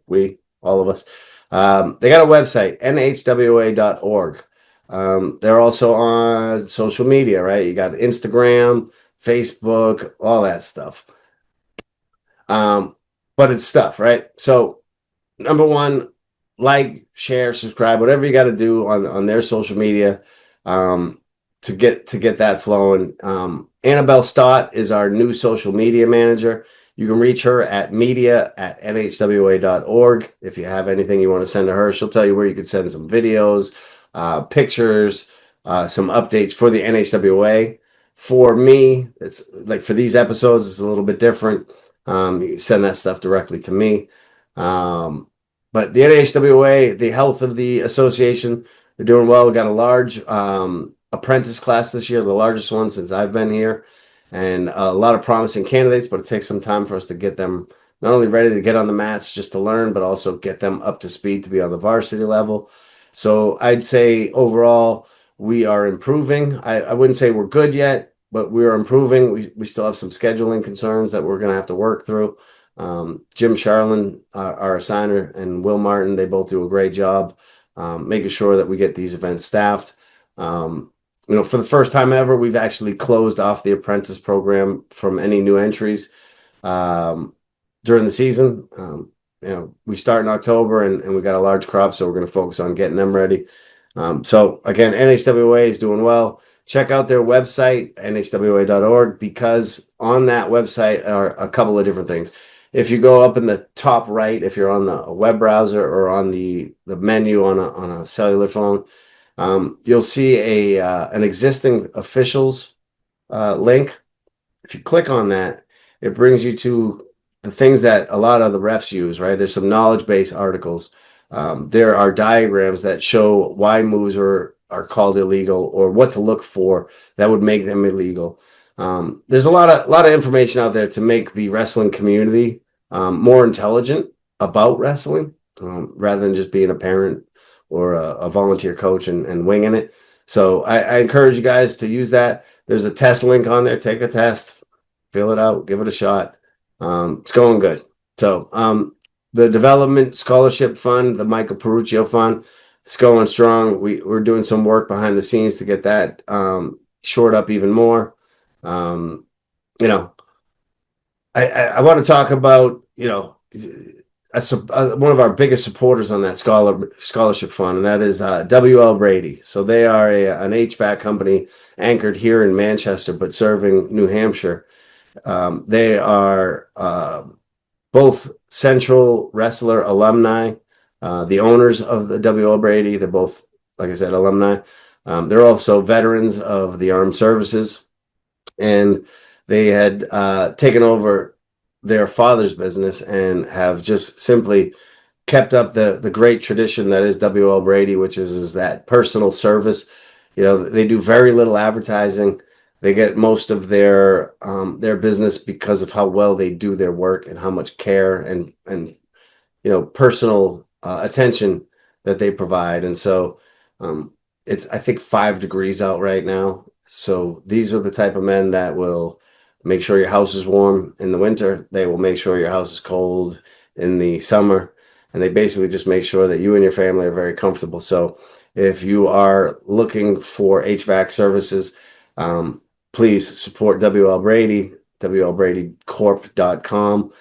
we, all of us, they got a website, nhwa.org. They're also on social media, right? You got Instagram, Facebook, all that stuff. But it's stuff, right? So number one, like, share, subscribe, whatever you got to do on their social media to get that flowing. Annabelle Stott is our new social media manager. You can reach her at media@nhwa.org. If you have anything you want to send to her, she'll tell you where you could send some videos, pictures, some updates for the NHWA. For me, it's like for these episodes, it's a little bit different. You can send that stuff directly to me. But the NHWA, the health of the association, they're doing well. We got a large apprentice class this year, the largest one since I've been here, and a lot of promising candidates, but it takes some time for us to get them not only ready to get on the mats just to learn, but also get them up to speed to be on the varsity level. So I'd say overall, we are improving. I wouldn't say we're good yet, but we are improving. We still have some scheduling concerns that we're going to have to work through. Jim Charlin, our assigner, and Will Martin, they both do a great job making sure that we get these events staffed. For the first time ever, we've actually closed off the apprentice program from any new entries during the season. We start in October and we got a large crop, so we're going to focus on getting them ready. So again, NHWA is doing well. Check out their website, nhwa.org, because on that website are a couple of different things. If you go up in the top right, if you're on the web browser or on the menu on a cellular phone, you'll see an existing officials link. If you click on that, it brings you to the things that a lot of the refs use, right? There's some knowledge-based articles. There are diagrams that show why moves are called illegal or what to look for that would make them illegal. There's a lot of information out there to make the wrestling community more intelligent about wrestling rather than just being a parent or a volunteer coach and winging it. So I encourage you guys to use that. There's a test link on there. Take a test, fill it out, give it a shot. It's going good. So the Development Scholarship Fund, the Michael Peruccio Fund, it's going strong. We're doing some work behind the scenes to get that shored up even more. I want to talk about, one of our biggest supporters on that scholarship fund, and that is W.L. Brady. So they are an HVAC company anchored here in Manchester, but serving New Hampshire. They are both Central Wrestler alumni, the owners of the W.L. Brady. They're both, like I said, alumni. They're also veterans of the armed services, and they had taken over their father's business and have just simply kept up the great tradition that is W.L. Brady, which is that personal service. They do very little advertising. They get most of their business because of how well they do their work and how much care and personal attention that they provide. And so it's, I think, 5 degrees out right now. So these are the type of men that will make sure your house is warm in the winter. They will make sure your house is cold in the summer. And they basically just make sure that you and your family are very comfortable. So if you are looking for HVAC services, please support W.L. Brady, WLBradyCorp.com.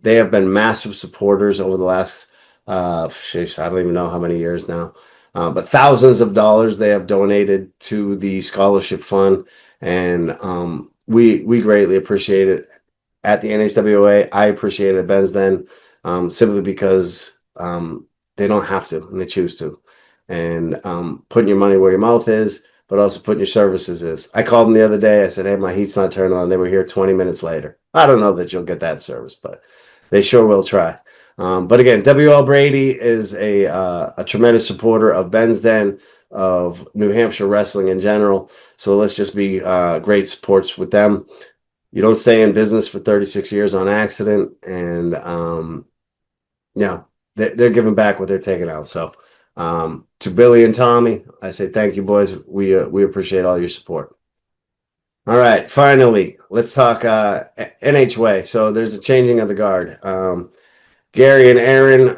They have been massive supporters over the last, I don't even know how many years now, but thousands of dollars they have donated to the scholarship fund. and we greatly appreciate it at the NHWA. I appreciate it at Bensden, simply because they don't have to and they choose to, and putting your money where your mouth is, but also putting your services is. I called them the other day. I said, "Hey, my heat's not turned on." They were here 20 minutes later. I don't know that you'll get that service, but they sure will try. But again, WL Brady is a tremendous supporter of Bensden, of New Hampshire wrestling in general. So let's just be great supports with them. You don't stay in business for 36 years on accident, and they're giving back what they're taking out. So to Billy and Tommy, I say thank you, boys. We appreciate all your support. All right, finally, let's talk NHWA. So there's a changing of the guard. Gary and Aaron,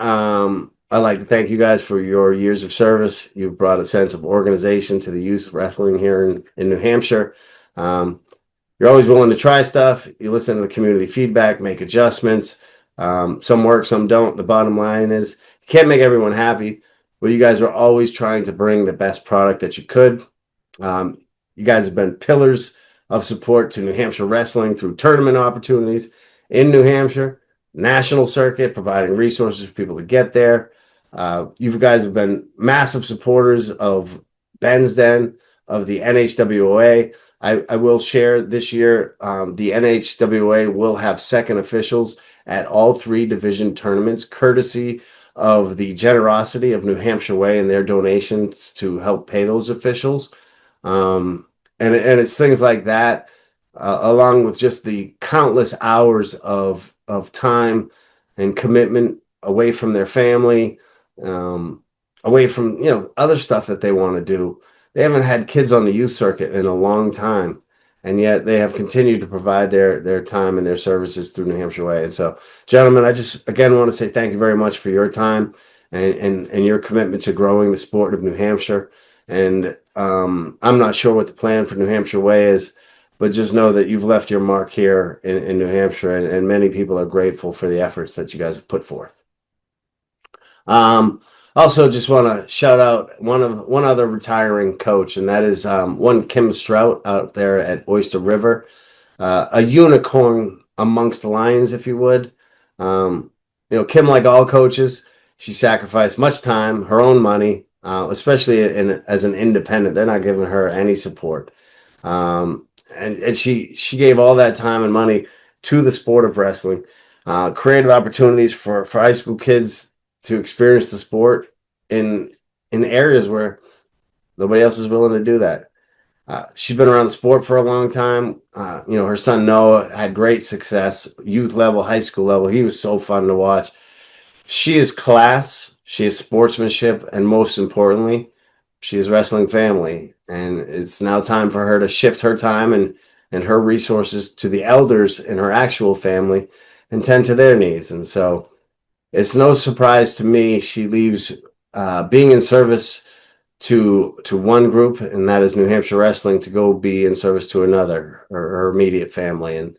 I'd like to thank you guys for your years of service. You've brought a sense of organization to the youth wrestling here in New Hampshire. You're always willing to try stuff. You listen to the community feedback, make adjustments. Some work, some don't. The bottom line is you can't make everyone happy, but you guys are always trying to bring the best product that you could. You guys have been pillars of support to New Hampshire wrestling through tournament opportunities in New Hampshire, national circuit, providing resources for people to get there. You guys have been massive supporters of Bensden, of the NHWA. I will share this year, the NHWA will have second officials at all 3 division tournaments, courtesy of the generosity of New Hampshire Way and their donations to help pay those officials. And it's things like that, along with just the countless hours of time and commitment away from their family, away from other stuff that they want to do. They haven't had kids on the youth circuit in a long time, and yet they have continued to provide their time and their services through New Hampshire Way. And so, gentlemen, I just again want to say thank you very much for your time and your commitment to growing the sport of New Hampshire. And I'm not sure what the plan for New Hampshire Way is, but just know that you've left your mark here in New Hampshire, and many people are grateful for the efforts that you guys have put forth. Also, just want to shout out one other retiring coach, and that is one Kim Strout out there at Oyster River, a unicorn amongst the lions, if you would. Kim, like all coaches, she sacrificed much time, her own money, especially as an independent. They're not giving her any support, and she gave all that time and money to the sport of wrestling, created opportunities for high school kids to experience the sport in areas where nobody else is willing to do that. She's been around the sport for a long time. Her son Noah had great success, youth level, high school level. He was so fun to watch. She is class, she is sportsmanship, and most importantly, she is wrestling family. And it's now time for her to shift her time and her resources to the elders in her actual family and tend to their needs. And so it's no surprise to me she leaves being in service to one group, and that is New Hampshire Wrestling, to go be in service to another, or her immediate family. And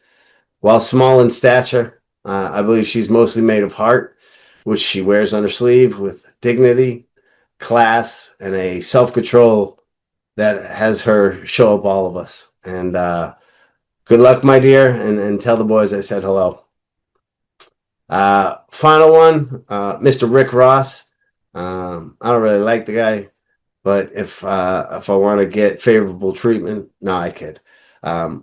while small in stature, I believe she's mostly made of heart, which she wears on her sleeve with dignity, class, and a self-control that has her show up all of us. And good luck, my dear, and tell the boys I said hello. Final one, Mr. Rick Ross. I don't really like the guy, but if I want to get favorable treatment, no, I kid.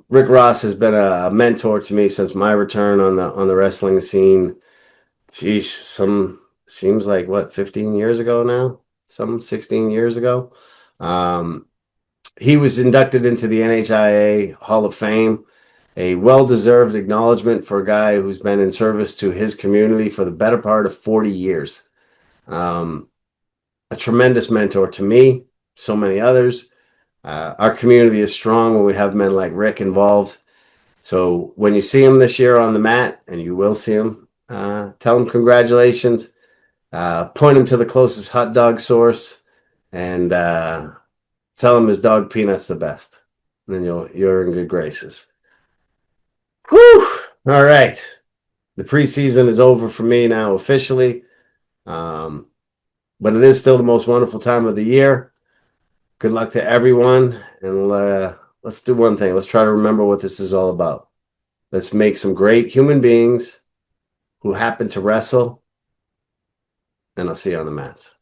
Rick Ross has been a mentor to me since my return on the wrestling scene. Seems like what, 15 years ago now, 16 years ago. He was inducted into the NHIA Hall of Fame. A well-deserved acknowledgement for a guy who's been in service to his community for the better part of 40 years. A tremendous mentor to me, so many others. Our community is strong when we have men like Rick involved. So when you see him this year on the mat, and you will see him, tell him congratulations. Point him to the closest hot dog source, and tell him his dog Peanut's the best. And then you're in good graces. Whew! All right. The preseason is over for me now officially. But it is still the most wonderful time of the year. Good luck to everyone, and let's do one thing. Let's try to remember what this is all about. Let's make some great human beings who happen to wrestle, and I'll see you on the mats.